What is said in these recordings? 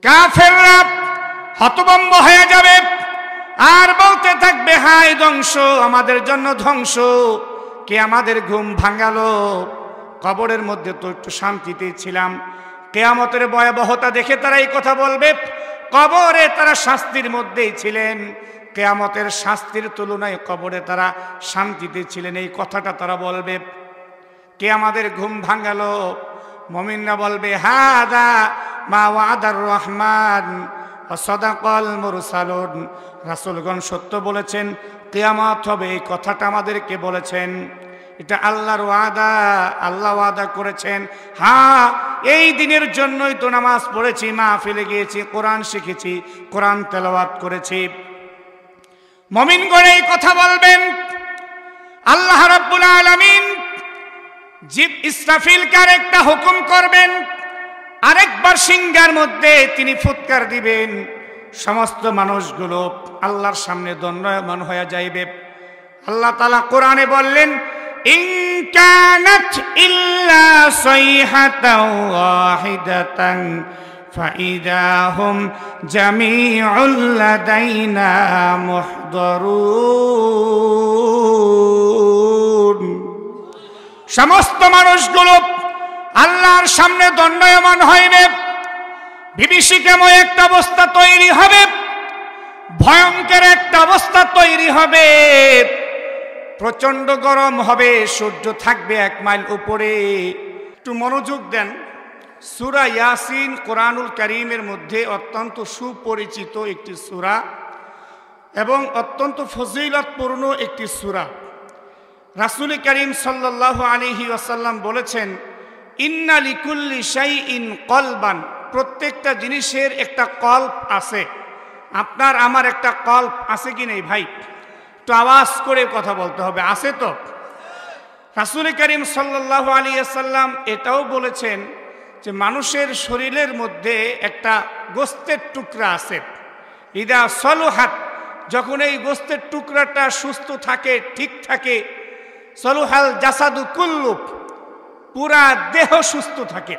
কাফেররা হতভম্ব হয়ে যাবে আর বলতে থাকবে, হায় ধ্বংস, আমাদের জন্য ধ্বংস, কে আমাদের ঘুম ভাঙালো? কবরের মধ্যে তো একটু শান্তিতে ছিলাম। কিয়ামতের ভয়াবহতা দেখে তারা এই কথা বলবে। কবরে তারা শাস্তির মধ্যেই ছিলেন, কিয়ামতের শাস্তির তুলনায় কবরে তারা শান্তিতে ছিলেন, এই কথাটা তারা বলবে। কে আমাদের ঘুম ভাঙালো? মুমিনরা বলবে, হাদা মা ওয়াদার রহমান ওয়া সাদাকাল মুরসালুন, রাসূলগণ সত্য বলেছেন, কিয়ামত হবে, এই কথাটা আমাদেরকে বলেছেন। এটা আল্লাহর ওয়াদা, আল্লাহ ওয়াদা করেছেন। হ্যাঁ, এই দিনের জন্যই তো নামাজ পড়েছি, মাহফিলে গিয়েছি, কোরআন শিখেছি, কোরআন তেলাওয়াত করেছি। মুমিনগণ এই কথা বলবেন। আল্লাহ রাব্বুল আলামিন ইসরাফিলকে আরেকটা হুকুম করবেন, আরেকবার সিংহার মধ্যে তিনি ফুৎকার দিবেন। সমস্ত মানুষগুলো আল্লাহর সামনে দণ্ডায়মান হয়ে যাইবে। আল্লাহ তাআলা কোরআনে বললেন, ইন কানাত ইল্লা সাইহাতাও ওয়াহিদাতান ফাইদা হুম জামিউল লাদাইনা মুহদারুন। সমস্ত মানুষগুলো আল্লাহর সামনে দণ্ডায়মান হইবে। বিভীষিকাময় একটা অবস্থা তৈরি হবে, ভয়ঙ্কর একটা অবস্থা তৈরি হবে, প্রচন্ড গরম হবে, সূর্য থাকবে 1 মাইল উপরে। একটু মনোযোগ দেন। সূরা ইয়াসিন কোরআনুল কারীমের মধ্যে অত্যন্ত সুপরিচিত একটি সূরা এবং অত্যন্ত ফজিলতপূর্ণ একটি সূরা। রাসূল করিম সাল্লাল্লাহু আলাইহি ওয়াসাল্লাম বলেছেন, ইন্না লিকুল্লি শাইইন কলবান, প্রত্যেকটা জিনিসের একটা কল্প আছে। আপনার আমার একটা কল্প আছে কি নেই ভাই? একটু আওয়াজ করে কথা বলতে হবে, আছে তো? রাসূল করিম সাল্লাল্লাহু আলাইহি ওয়াসাল্লাম এটাও বলেছেন যে মানুষের শরীরের মধ্যে একটা গোস্তের টুকরা আছে। ইদা সলুহাত, যখন এই গোস্তের টুকরাটা সুস্থ থাকে, ঠিক থাকে, সলুহাল জাসাদু কুল্লু, পুরা দেহ সুস্থ থাকে।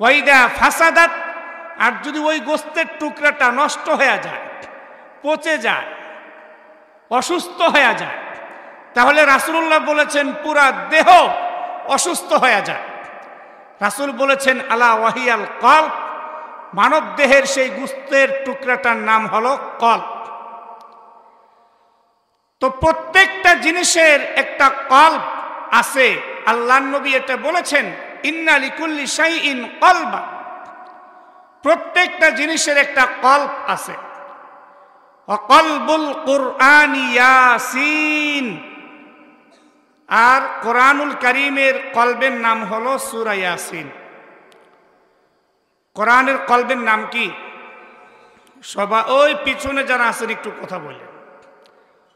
ওয়াইদা ফাসাদাত, আর যদি ওই গোস্তের টুকরাটা নষ্ট হয়ে যায়, পচে যায়, অসুস্থ হয়ে যায়, তাহলে রাসূলুল্লাহ বলেছেন পুরা দেহ অসুস্থ হয়ে যায়। রাসূল বলেছেন, আলা ওয়াহিয়াল কলব, মানব দেহের সেই গোস্তের টুকরাটার নাম হলো কলব। তো প্রত্যেকটা জিনিসের একটা কলব আছে। আল্লাহর নবী এটা বলেছেন, ইন্না লিকুল্লি শাইইন কলবা, প্রত্যেকটা জিনিসের একটা কলব আছে। ওয়া কলবুল কুরআনি ইয়াসিন, আর কোরআনুল কারীমের কলবের নাম হলো সূরা ইয়াসিন। কোরআনের কলবের নাম কি? সবাই ওই পিছনে যারা আছেন একটু কথা বলেন,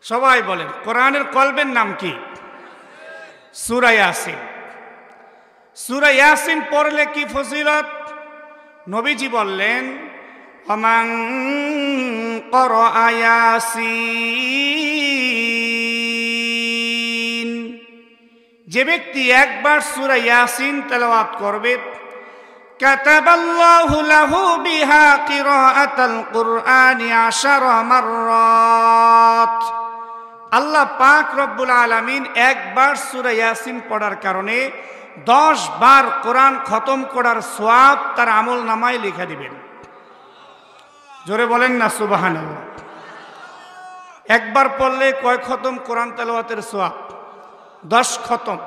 সবাই বলেন, কোরআনের কলবের নাম কি? সূরা ইয়াসিন। সূরা ইয়াসিন পড়লে কি ফজিলত? নবীজি বললেন, ওমান ক্বারাআ ইয়াসিন, যে ব্যক্তি একবার সূরা ইয়াসিন তেলাওয়াত করবে, কাতাবাল্লাহু লাহু বিহা কিরাআতাল কুরআনি 10 মাররাত, আল্লাহ পাক রব্বুল আলামিন একবার সূরা ইয়াসিন পড়ার কারণে 10 বার কোরআন খতম করার সওয়াব তার আমল নামায় লিখে দিবেন। জোরে বলেন না সুবহানাল্লাহ। একবার পড়লে কয় খতম কোরআন তেলাওয়াতের সওয়াব? 10 খতম।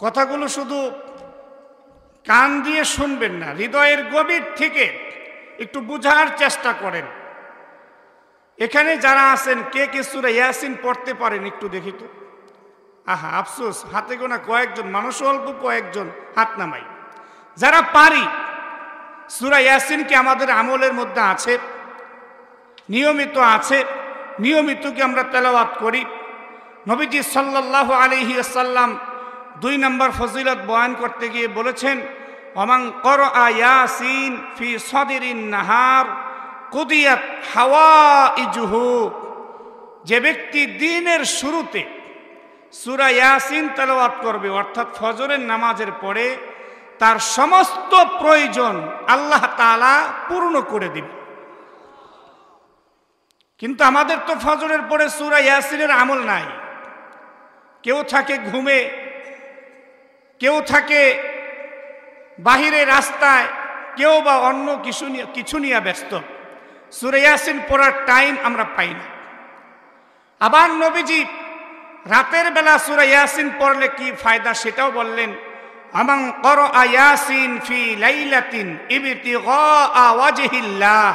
কথাগুলো শুধু কান দিয়ে শুনবেন না, হৃদয়ের গভীর থেকে একটু বুঝার চেষ্টা করেন। এখানে যারা আছেন কে কে সূরা ইয়াসিন পড়তে পারেন একটু দেখি তো। আহা, আফসোস, হাতে গোনা কয়েকজন মানুষ, অল্প কয়েকজন হাত নামাই। যারা পারি, সূরা ইয়াসিন কি আমাদের আমলের মধ্যে আছে? নিয়মিত আছে? নিয়মিত কি আমরা তেলাওয়াত করি? নবীজি সাল্লাল্লাহু আলাইহি ওয়াসাল্লাম 2 নম্বর ফজিলত বয়ান করতে গিয়ে বলেছেন, ওমান ক্বারাআ ইয়াসিন ফি সাদরিন নাহার কুদিয়াত হাওয়াইজুহু, যে ব্যক্তি দিনের শুরুতে সূরা ইয়াসিন তেলাওয়াত করবে, অর্থাৎ ফজরের নামাজের পরে তার সমস্ত প্রয়োজন আল্লাহ তাআলা পূর্ণ করে দিবে। কিন্তু আমাদের তো ফজরের পরে সূরা ইয়াসিনের আমল নাই। কেউ থাকে ঘুমে, কেউ থাকে বাহিরে রাস্তায়, কেউ বা অন্য কিছু নিয়ে ব্যস্ত। সূরা ইয়াসিন পড়ার টাইম আমরা পাই না। আবার নবীজি রাতের বেলা সূরা ইয়াসিন পড়লে কি ফায়দা সেটাও বললেন, আমান ক্বারা ইয়াসিন ফি লাইলাতিন ইবতিগা ওয়াজহিল্লাহ।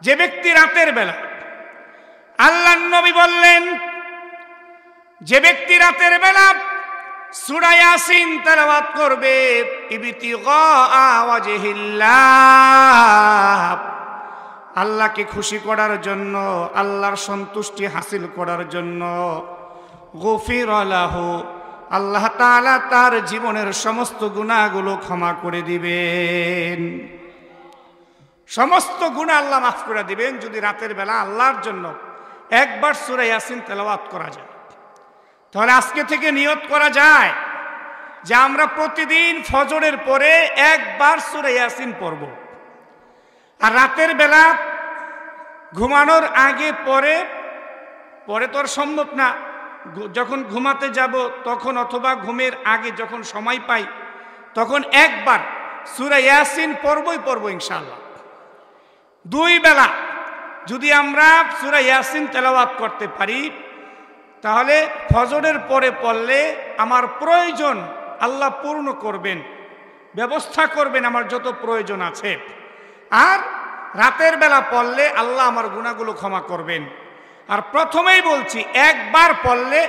যে ব্যক্তি রাতের বেলা, আল্লাহর নবী বললেন, যে ব্যক্তি রাতের বেলা সূরা ইয়াসিন তেলাওয়াত করবে ইবতিগা ওয়াজহিল্লাহ, আল্লাহকে খুশি করার জন্য, আল্লাহর সন্তুষ্টি হাসিল করার জন্য, গফিরা লাহু, আল্লাহ তাআলা তার জীবনের সমস্ত গুনাহগুলো ক্ষমা করে দিবেন। সমস্ত গুনাহ আল্লাহ মাফ করে দিবেন যদি রাতের বেলা আল্লাহর জন্য একবার সূরা ইয়াসিন তেলাওয়াত করা যায়। তাহলে আজকে থেকে নিয়ত করা যায় যে আমরা প্রতিদিন ফজরের পরে একবার সূরা ইয়াসিন পড়ব। আর রাতের বেলা ঘুমানোর আগে পরে তো আর সম্ভব না, যখন ঘুমাতে যাব তখন অথবা ঘুমের আগে যখন সময় পাই তখন একবার সূরা ইয়াসিন পড়ব ইনশাআল্লাহ। দুই বেলা যদি আমরা সূরা ইয়াসিন তেলাওয়াত করতে পারি তাহলে ফজরের পরে পড়লে আমার প্রয়োজন আল্লাহ পূর্ণ করবেন, ব্যবস্থা করবেন আমার যত প্রয়োজন আছে। আর রাতের বেলা পড়লে আল্লাহ আমার গুনাহগুলো ক্ষমা করবেন। আর প্রথমেই বলছি, একবার পড়লে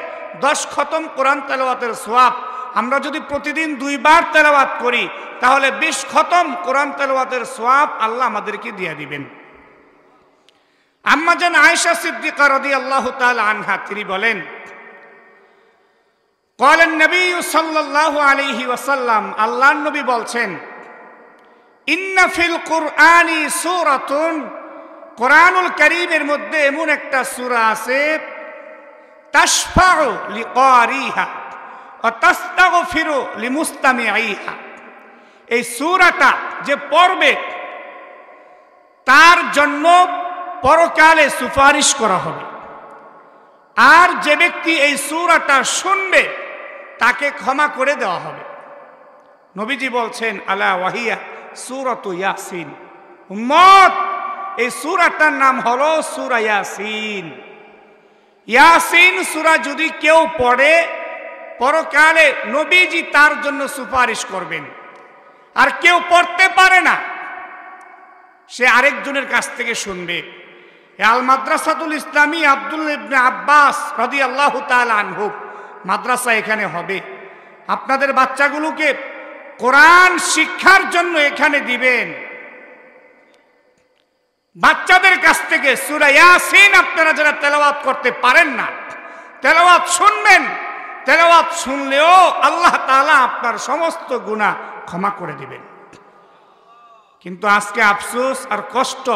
10 খতম কোরআন তেলাওয়াতের সওয়াব। আমরা যদি প্রতিদিন 2 বার তেলাওয়াত করি তাহলে 20 খতম কোরআন তেলাওয়াতের সওয়াব আল্লাহ আমাদেরকে দিয়ে দিবেন। আম্মা জান আয়েশা সিদ্দিকা রাদিয়াল্লাহু তাআলা আনহা তিনি বলেন, ক্বালা নবী সাল্লাল্লাহু আলাইহি ওয়াসাল্লাম, আল্লাহর নবী বলছেন, ইন্না ফিল কুরআনি সূরাতুন, কোরআনুল কারীমের মধ্যে এমন একটা সূরা আছে, তাশফাউ লিকারিহা ওয়া তাস্তাগফিরু লিমুস্তামিঈহা। এই সূরাটা যে পড়বে তার জন্য পরকালে সুপারিশ করা হবে। আর যে ব্যক্তি এই সূরাটা শুনবে তাকে ক্ষমা করে দেওয়া হবে। নবীজি বলছেন, আলা ওয়াহিয়া সূরাতু ইয়াসিন। উম্মত, এই সূরাটার নাম হলো সূরা ইয়াসিন। ইয়াসিন সূরা যদি কেউ পড়ে পরকালে নবীজি তার জন্য সুপারিশ করবেন। আর কেউ পড়তে পারে না, সে আরেকজনের কাছ থেকে শুনবে। আল মাদ্রাসাতুল ইসলামী আব্দুল্লাহ ইবনে আব্বাস রাদিয়াল্লাহু তাআলা আনহু মাদ্রাসা এখানে হবে। আপনাদের বাচ্চাগুলোকে কোরআন শিক্ষার জন্য এখানে দিবেন। বাচ্চাদের কাছ থেকে সূরা ইয়াসিন আপনারা যারা তেলাওয়াত করতে পারেন না, তেলাওয়াত শুনবেন। তেলাওয়াত শুনলেও আল্লাহ তাআলা আপনার সমস্ত গুনাহ ক্ষমা করে দিবেন। কিন্তু আজকে আফসোস আর কষ্ট,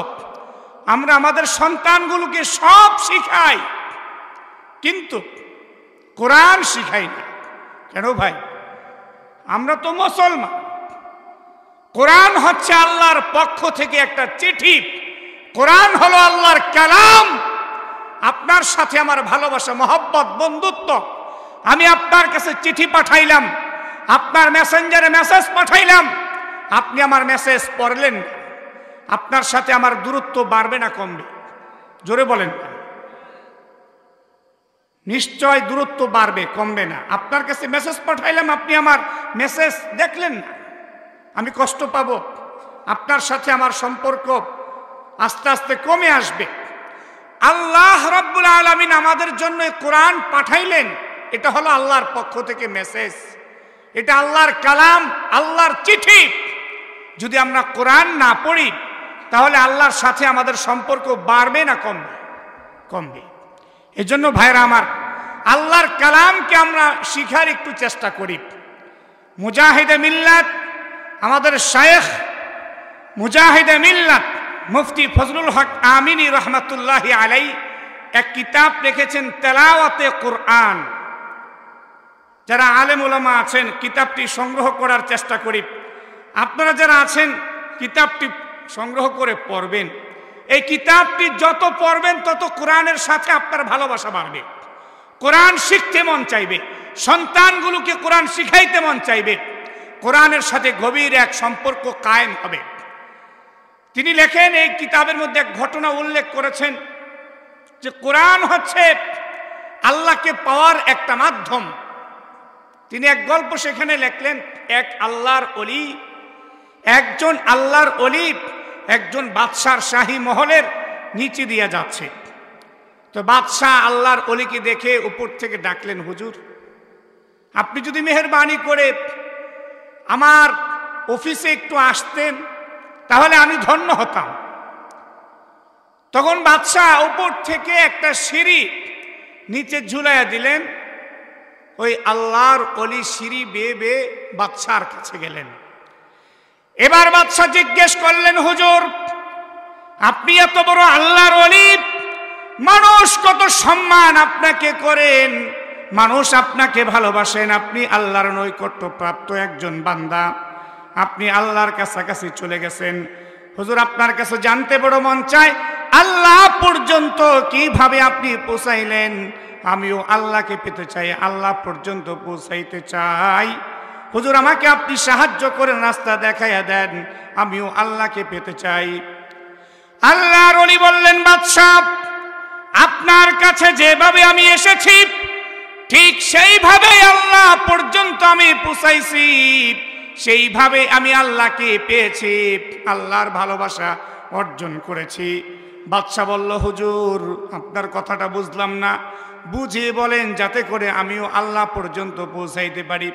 আমরা আমাদের সন্তানগুলোকে সব শিখাই কিন্তু কোরআন শিখাই না। কেন ভাই? আমরা তো মুসলমান। কোরআন হচ্ছে আল্লাহর পক্ষ থেকে একটা চিঠি। কোরআন হলো আল্লাহর কালাম। আপনার সাথে আমার ভালোবাসা, মহব্বত, বন্ধুত্ব। আমি আপনার কাছে চিঠি পাঠাইলাম, আপনার মেসেঞ্জারে মেসেজ পাঠাইলাম, আপনি আমার মেসেজ পড়লেন, আপনার সাথে আমার দূরত্ব বাড়বে না কমবে? জোরে বলেন। নিশ্চয় দূরত্ব বাড়বে, কমবে না। আপনার কাছে মেসেজ পাঠাইলাম, আপনি আমার মেসেজ দেখলেন না, আমি কষ্ট পাবো। আপনার সাথে আমার সম্পর্ক আস্তে আস্তে কমে আসবে। আল্লাহ রাব্বুল আলামিন আমাদের জন্য কোরআন পাঠাইলেন, এটা হলো আল্লাহর পক্ষ থেকে মেসেজ। এটা আল্লাহর কালাম, আল্লাহর চিঠি। যদি আমরা কোরআন না পড়ি তাহলে আল্লাহর সাথে আমাদের সম্পর্ক বাড়বে না কমবে? কমবে। এজন্য ভাইরা আমার, আল্লাহর কালামকে আমরা শিখার একটু চেষ্টা করি। মুজাহিদে মিল্লাত, আমাদের শায়েখ মুজাহিদে মিল্লাত মুফতি ফজলুল হক আমিনী রহমাতুল্লাহি আলাইহি এক কিতাব লিখেছেন, তেলাওয়াতে কোরআন। যারা আলেম ওলামা আছেন কিতাবটি সংগ্রহ করার চেষ্টা করি। আপনারা যারা আছেন কিতাবটি সংগ্রহ করে পড়বেন। এই কিতাবটি যত পড়বেন তত কোরআনের সাথে আপনার ভালোবাসা বাড়বে, কোরআন শিখতে মন চাইবে, সন্তানগুলোকে কোরআন শিখাইতে মন চাইবে, কোরআনের সাথে গভীর এক সম্পর্ক কায়েম হবে। তিনি লেখেন, এই কিতাবের মধ্যে এক ঘটনা উল্লেখ করেছেন যে কোরআন হচ্ছে আল্লাহকে পাওয়ার একটা মাধ্যম। তিনি এক গল্প সেখানে লেখলেন, এক আল্লাহর ওলি, একজন আল্লাহর ওলি একজন বাদশার শাহী মহলের নিচে দিয়ে যাচ্ছে। তো বাদশাহ আল্লাহর ওলিকে দেখে উপর থেকে ডাকলেন, হুজুর আপনি যদি মেহেরবানি করে আমার অফিসে একটু আসতেন তাহলে আমি ধন্য হতাম। তখন বাদশাহ উপর থেকে একটা সিঁড়ি নিচে ঝুলাইয়া দিলেন। ওই আল্লাহর ওলি সিঁড়ি বেয়ে বেয়ে বাদশার কাছে গেলেন। এবার বাদশাহ জিজ্ঞেস করলেন, হুজুর আপনি এত বড় আল্লাহর ওলি, মানুষ কত সম্মান আপনাকে করেন, মানুষ আপনাকে ভালোবাসেন, আপনি আল্লাহর নৈকট্য প্রাপ্ত একজন বান্দা, আপনি আল্লাহর কাছাকাছি চলে গেছেন। হুজুর আপনার কাছে জানতে বড় মন চায়, আল্লাহ পর্যন্ত কিভাবে আপনি পৌঁছাইলেন? আমিও আল্লাহকে পেতে চাই, আল্লাহ পর্যন্ত পৌঁছাইতে চাই। হুজুর আমাকে আপনি সাহায্য করে রাস্তা দেখাইয়া দেন, আমিও আল্লাহকে পেতে চাই। আল্লাহর ওলি বললেন, বাদশাহ আপনার কাছে যেভাবে আমি এসেছি ঠিক সেইভাবে আল্লাহ পর্যন্ত আমি পৌঁছাইছি, সেইভাবে আমি আল্লাহকে পেয়েছি, আল্লাহর ভালোবাসা অর্জন করেছি। বাদশাহ বলল, হুজুর আপনার কথাটা বুঝলাম না, বুঝিয়ে বলেন যাতে করে আমিও আল্লাহ পর্যন্ত পৌঁছাইতে পারি।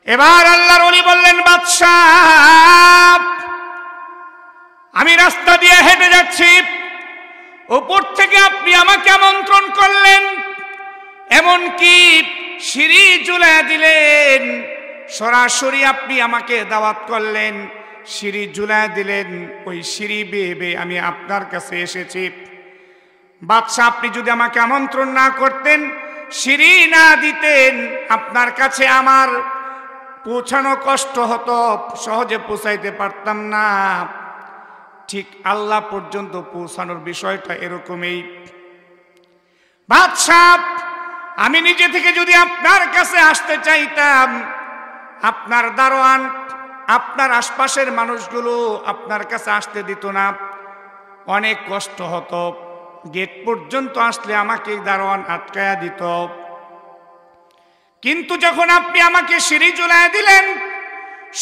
এবার আল্লাহর ওলি বললেন, বাদশাহ আমি রাস্তা দিয়ে হেঁটে যাচ্ছি, উপর থেকে আপনি আমাকে আমন্ত্রণ করলেন, এমনকি সিঁড়ি ঝুলাইয়া দিলেন, সরাসরি আপনি আমাকে দাওয়াত করলেন, সিঁড়ি ঝুলাইয়া দিলেন, ওই সিঁড়ি বেয়ে বেয়ে আমি আপনার কাছে এসেছি। বাদশাহ আপনি যদি আমাকে আমন্ত্রণ না করতেন, সিঁড়ি না দিতেন, আপনার কাছে আমার পৌঁছানো কষ্ট হতো, সহজে পৌঁছাইতে পারতাম না। ঠিক আল্লাহ পর্যন্ত পৌঁছানোর বিষয়টা এরকমই। বাদশাহ আমি নিজে থেকে যদি আপনার কাছে আসতে চাইতাম, আপনার দারোয়ান আপনার আশপাশের মানুষগুলো আপনার কাছে আসতে দিত না, অনেক কষ্ট হতো, গেট পর্যন্ত আসলে আমাকে দারোয়ান আটকায়া দিত। কিন্তু যখন আপনি আমাকে সিঁড়ি ঝুলাইয়া দিলেন,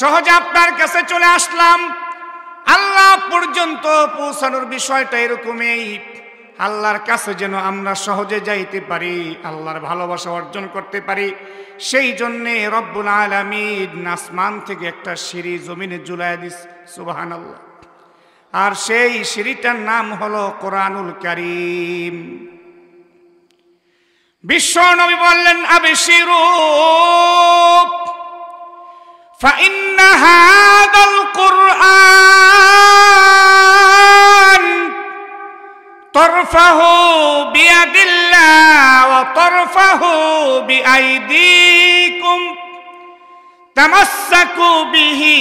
সহজে আপনার কাছে চলে আসলাম। আল্লাহ পর্যন্ত পৌঁছানোর বিষয়টা এরকমই, আল্লাহর কাছে যেন আমরা সহজে যাইতে পারি, আল্লাহর ভালোবাসা অর্জন করতে পারি, সেই জন্যে রব্বুল আলামিন আসমান থেকে একটা সিঁড়ি জমিনে ঝুলাইয়া দিস। সুবহানাল্লাহ। আর সেই সিঁড়িটার নাম হলো কোরআনুল কারীম। বিশ্ব নবী বললেন, আবশিরু ফাইন্না হাদাল কুরআন তরফাহু বিয়াদিল্লাহ ওয়া তরফাহু বিআইদিকুম তামাসসাকু বিহি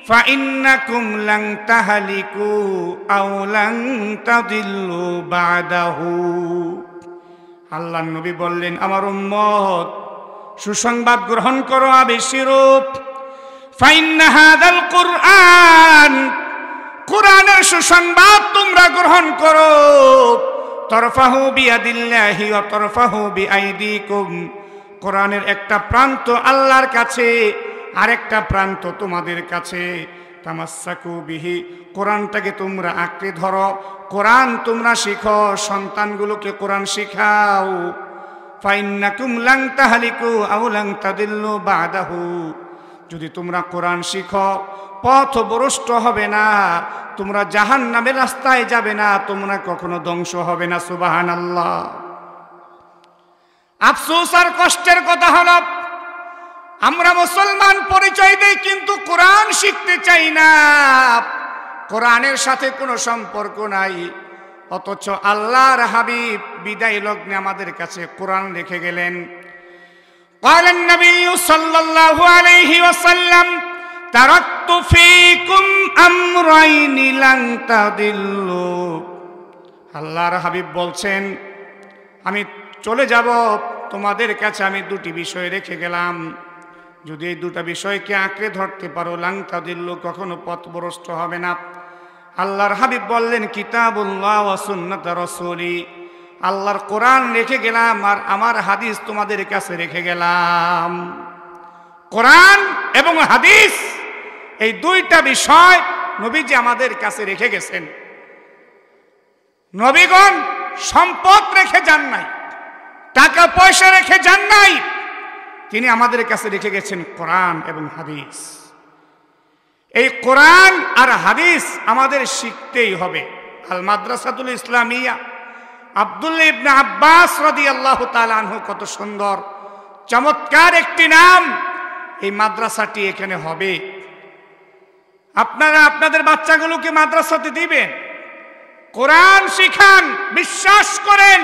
ফাইন্নাকুম লান তাহলিকু আও লান তাদিল্লু বাদাহু। আল্লাহর নবী বললেন, আমার উম্মত সুসংবাদ গ্রহণ করো, আবশিরু ফাইন্না হাদাল কুরআন, কুরআনের সুসংবাদ তোমরা গ্রহণ করো, তরফাহু বিয়াদিল্লাহি ওয়া তরফাহু বিআইদিকুম, কোরআনের একটা প্রান্ত আল্লাহর কাছে, আরেকটা প্রান্ত তোমাদের কাছে। তামাসসাকু বিহি, কোরআনটাকে তোমরা আঁকড়ে ধরো, কোরআন তোমরা শিখো, সন্তানগুলোকে কোরআন শিখাও। ফাইন্নাকুম লান তাহলিকু আও লান তাদিল্লু বাদাহু, যদি তোমরা কোরআন শিখো পথভ্রষ্ট হবে না, তোমরা জাহান্নামের রাস্তায় যাবে না, তোমরা কখনো ধ্বংস হবে না। সুবহানাল্লাহ। আফসোস আর কষ্টের কথা হলো, আমরা মুসলমান পরিচয় দেই কিন্তু কোরআন শিখতে চাই না, কোরআনের সাথে কোনো সম্পর্ক নাই। অথচ আল্লাহর হাবিব বিদায় লগ্নে আমাদের কাছে কোরআন রেখে গেলেন। قال النبي صلى الله عليه وسلم تركت فيكم أمرين لن تضلوا আল্লাহর হাবিব বলছেন আমি চলে যাব, তোমাদের কাছে আমি দুটি বিষয় রেখে গেলাম, যদি এই দুটো বিষয়কে আঁকড়ে ধরতে পারো লাং তাদিল্লু, কখনো পথভ্রষ্ট হবে না। আল্লাহর হাবিব বললেন কিতাবুল্লাহ ওয়া সুন্নাত রাসূলি, আল্লাহর কোরআন রেখে গেলাম আর আমার হাদিস তোমাদের কাছে রেখে গেলাম। কোরআন এবং হাদিস এই দুইটা বিষয় নবীজি আমাদের কাছে রেখে গেছেন। নবীগণ সম্পদ রেখে যান নাই, টাকা পয়সা রেখে যান নাই, তিনি আমাদের কাছে রেখে গেছেন কোরআন এবং হাদিস। এই কোরআন আর হাদিস আমাদের শিখতেই হবে। আল মাদ্রাসাতুল ইসলামিয়া, আব্দুল্লাহ ইবনে আব্বাস রাদিয়াল্লাহু তাআলা আনহু, কত সুন্দর চমৎকার একটি নাম। এই মাদ্রাসাটি এখানে হবে। আপনারা আপনাদের বাচ্চাগুলোকে মাদ্রাসাতে দিবেন, কোরআন শিখান, বিশ্বাস করেন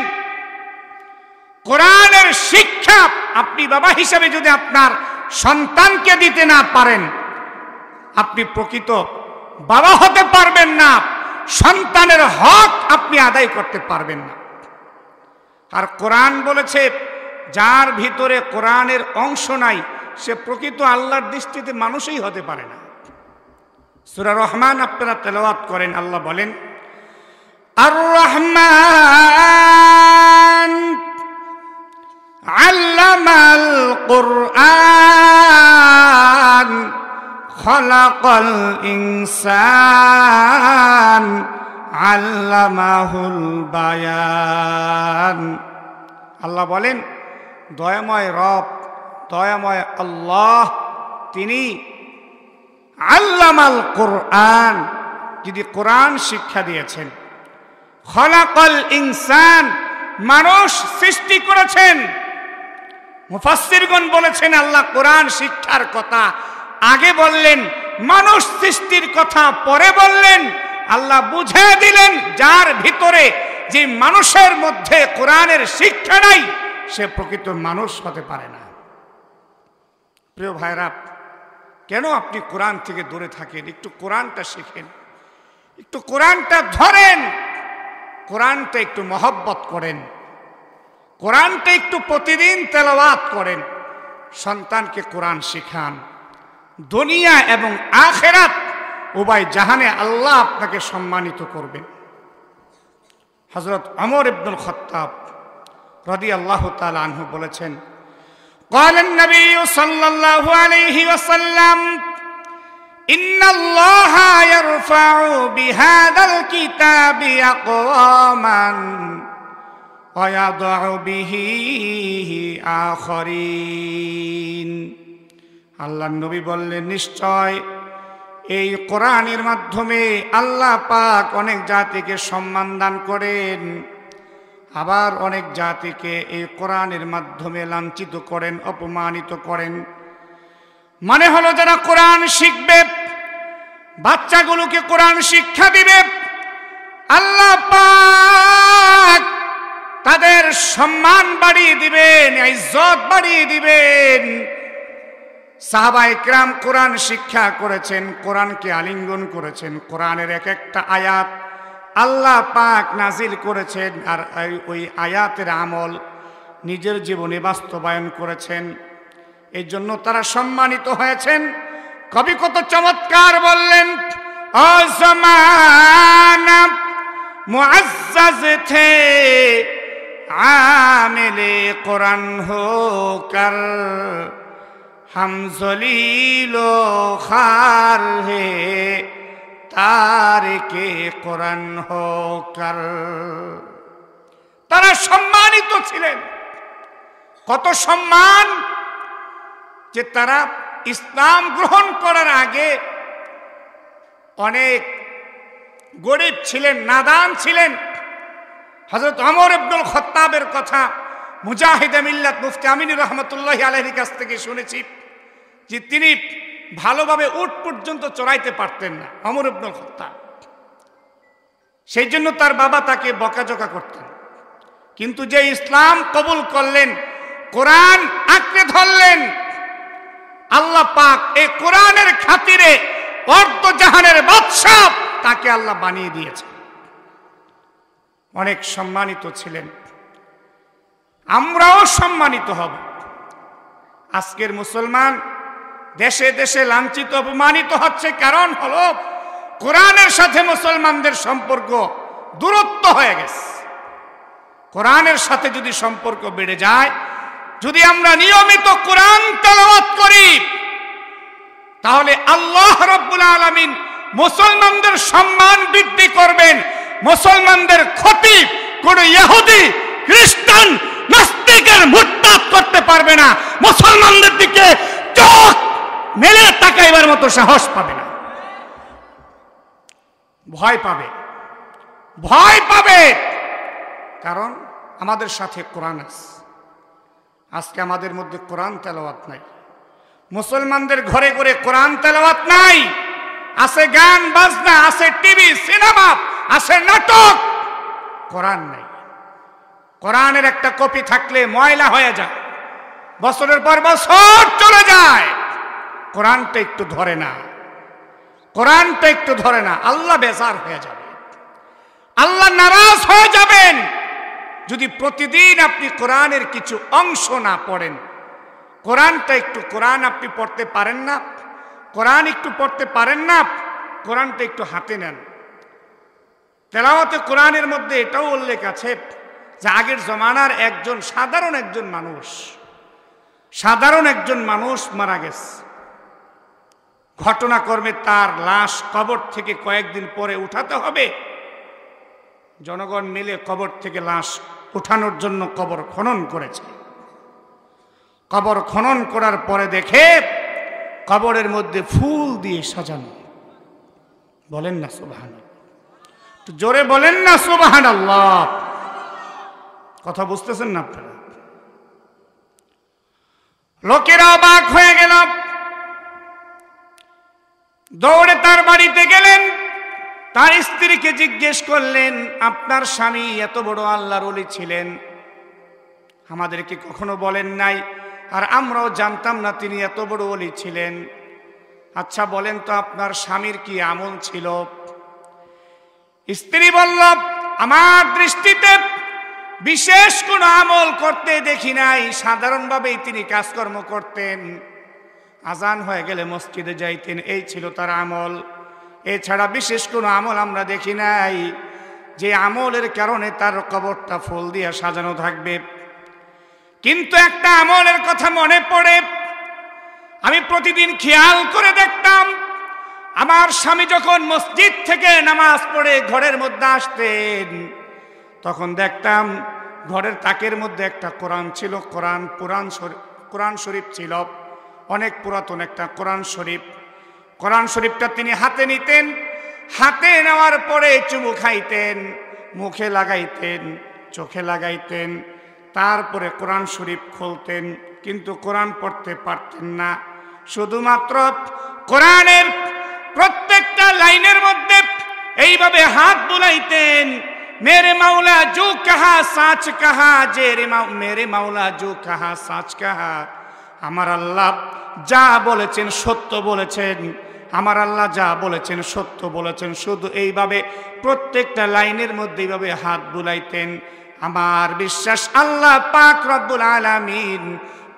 কোরআনের শিক্ষা আপনি বাবা হিসেবে যদি আপনার সন্তানকে দিতে না পারেন, আপনি প্রকৃত বাবা হতে পারবেন না, সন্তানের হক আপনি আদায় করতে পারবেন না। আর কোরআন বলেছে যার ভিতরে কোরআনের অংশ নাই সে প্রকৃত আল্লাহর দৃষ্টিতে মানুষই হতে পারে না। সূরা রহমান আপনারা তেলাওয়াত করেন, আল্লাহ বলেন আর রহমান আল্লামাল কুরআন খলাকাল ইনসান আল্লামাহুল বায়ান। আল্লাহ বলেন দয়াময় রব, দয়াময় আল্লাহ, তিনি আল্লামাল কুরআন, যিনি কোরআন শিক্ষা দিয়েছেন। খলাকাল ইনসান, মানুষ সৃষ্টি করেছেন। মুফাসসিরগণ বলেছেন আল্লাহ কোরআন শিক্ষার কথা আগে বললেন, মানুষ সৃষ্টির কথা পরে বললেন। আল্লাহ বুঝিয়ে দিলেন যার ভিতরে, যে মানুষের মধ্যে কোরআনের শিক্ষা নাই সে প্রকৃত মানুষ হতে পারে না। প্রিয় ভাইরা, কেন আপনি কোরআন থেকে দূরে থাকেন? একটু কোরআনটা শিখেন, একটু কোরআনটা ধরেন, কোরআনটা একটু মহব্বত করেন, কোরআনটা একটু প্রতিদিন তেলাওয়াত করেন, সন্তানকে কোরআন শিখান। দুনিয়া এবং আখিরাত উভয় জাহানে আল্লাহ আপনাকে সম্মানিত করবেন। হযরত ওমর ইবনুল খাত্তাব রাদিয়াল্লাহু তাআলা আনহু বলেছেন قال النبي صلى الله عليه وسلم إن الله يرفع بهذا الكتاب أقواما ويضع به آخرين। আল্লাহর নবী বললেন নিশ্চয় এই কোরআনের মাধ্যমে আল্লাহ পাক অনেক জাতিকে সম্মান দান করেন, আবার অনেক জাতিকে এই কোরআনের মাধ্যমে লাঞ্ছিত করেন, অপমানিত করেন। মানে হলো যারা কোরআন শিখবে, বাচ্চাগুলোকে কোরআন শিক্ষা দিবে, আল্লাহ পাক তাদের সম্মান বাড়িয়ে দিবেন, ইজ্জত বাড়িয়ে দিবেন। সাহাবায়ে কেরাম কোরআন শিক্ষা করেছেন, কোরআনকে আলিঙ্গন করেছেন, কোরআনের এক একটা আয়াত আল্লাহ পাক নাজিল করেছেন, আর ওই আয়াতের আমল নিজের জীবনে বাস্তবায়ন করেছেন। এই জন্য তারা সম্মানিত হয়েছেন। কবি কত চমৎকার বললেন, ও জমানা মুআজ্জাজ থে আমিলে কোরআন হো কর, हम ज़लीलो खार है तारिके कुरान होकर। তারা সম্মানিত ছিলেন। কত সম্মান যে তারা ইসলাম গ্রহণ করার আগে অনেক গরিব ছিলেন, নাদান ছিলেন। হযরত ওমর ইবনুল খাত্তাবের কথা মুজাহিদে মিল্লাত মুফতি আমিন রহমতুল্লাহি আলাইহির কাছ থেকে শুনেছি যে তিনি ভালোভাবে উট পর্যন্ত চড়াইতে পারতেন না, ওমর ইবনুল খাত্তাব। সেই জন্য তার বাবা তাকে বকাঝকা করতেন। কিন্তু যে ইসলাম কবুল করলেন, কোরআন আঁকড়ে ধরলেন। আল্লাহ পাক এই কোরআনের খাতিরে অর্ধ জাহানের বাদশা তাকে আল্লাহ বানিয়ে দিয়েছে, অনেক সম্মানিত ছিলেন। আমরাও সম্মানিত হব। আজকের মুসলমান দেশে দেশে লাঞ্ছিত অপমানিত হচ্ছে, কারণ হলো কোরআনের সাথে মুসলমানদের সম্পর্ক দূরত্ব হয়ে গেছে। কোরআনের সাথে যদি সম্পর্ক বেড়ে যায়, যদি আমরা নিয়মিত কোরআন তেলাওয়াত করি, তাহলে আল্লাহ রাব্বুল আলামিন মুসলমানদের সম্মান বৃদ্ধি করবেন। মুসলমানদের ক্ষতি কোন ইহুদি, খ্রিস্টান, নাস্তিকের মুরতাদ করতে পারবে না। মুসলমানদের দিকে চোখ মেলে তাকাইবার মতো সাহস পাবে না, ভয় পাবে, ভয় পাবে। কারণ আমাদের সাথে কোরআন আছে। আজকে আমাদের মধ্যে কোরআন তেলাওয়াত নাই। মুসলমানদের ঘরে ঘরে কোরআন তেলাওয়াত নাই। আছে গান বাজনা, আছে টিভি সিনেমা, আছে নাটক, কোরআন নাই। কোরআনের একটা কপি থাকলে ময়লা হয়ে যায়, বছরের পর বছর চলে যায়। কোরআনটা একটু ধরে না, কোরআনটা একটু ধরে না। আল্লাহ বেজার হয়ে যাবে, আল্লাহ নারাজ হয়ে যাবেন যদি প্রতিদিন আপনি কোরআনের কিছু অংশ না পড়েন। কোরআনটা একটু, কোরআন আপনি পড়তে পারেন না, কোরআন একটু পড়তে পারেন না, কোরআনটা একটু হাতে নেন। তেলাওয়াতে কোরআনের মধ্যে এটাও উল্লেখ আছে যে আগের জমানার সাধারণ একজন মানুষ মারা গেছে। ঘটনাক্রমে তার লাশ কবর থেকে কয়েকদিন পরে উঠাতে হবে। জনগণ মিলে কবর থেকে লাশ উঠানোর জন্য কবর খনন করেছে। কবর খনন করার পরে দেখে কবরের মধ্যে ফুল দিয়ে সাজানো। বলেন না সুবহানাল্লাহ, একটু জোরে বলেন না সুবহানাল্লাহ। কথা বুঝতেছেন না আপনারা? লোকেরা অবাক হয়ে গেল, দৌড়ে তার বাড়িতে গেলেন। তার স্ত্রীকে জিজ্ঞেস করলেন, আপনার স্বামী এত বড় আল্লাহর ওলি ছিলেন, আমাদেরকে কখনো বলেন নাই, আর আমরাও জানতাম না তিনি এত বড় ওলি ছিলেন। আচ্ছা বলেন তো আপনার স্বামীর কি আমল ছিল? স্ত্রী বলল, আমার দৃষ্টিতে বিশেষ কোনো আমল করতে দেখি নাই, সাধারণভাবেই তিনি কাজকর্ম করতেন। আজান হয়ে গেলে মসজিদে যাইতেন, এই ছিল তার আমল। এছাড়া বিশেষ কোনো আমল আমরা দেখি নাই যে আমলের কারণে তার কবরটা ফুল দিয়ে সাজানো থাকবে। কিন্তু একটা আমলের কথা মনে পড়ে, আমি প্রতিদিন খেয়াল করে দেখতাম, আমার স্বামী যখন মসজিদ থেকে নামাজ পড়ে ঘরের মধ্যে আসতেন, তখন দেখতাম ঘরের তাকের মধ্যে একটা কোরআন ছিল। কোরআন শরীফ ছিল, অনেক পুরাতন একটা কোরআন শরীফ। কোরআন শরীফটা তিনি হাতে নিতেন, হাতে নেওয়ার পরে চুমু খাইতেন, মুখে লাগাইতেন, চোখে লাগাইতেন, তারপরে কোরআন শরীফ খুলতেন, কিন্তু কোরআন পড়তে পারতেন না। শুধুমাত্র কোরআনের প্রত্যেকটা লাইনের মধ্যে এইভাবে হাত বুলাইতেন, मेरे मौला जो कहा साच कहा, मेरे मौला जो कहा साच कहा। আমার আল্লাহ যা বলেছেন সত্য বলেছেন, আমার আল্লাহ যা বলেছেন সত্য বলেছেন। শুধু এইভাবে প্রত্যেকটা লাইনের মধ্যে এইভাবে হাত বুলাইতেন। আমার বিশ্বাস আল্লাহ পাক রব্বুল আলামিন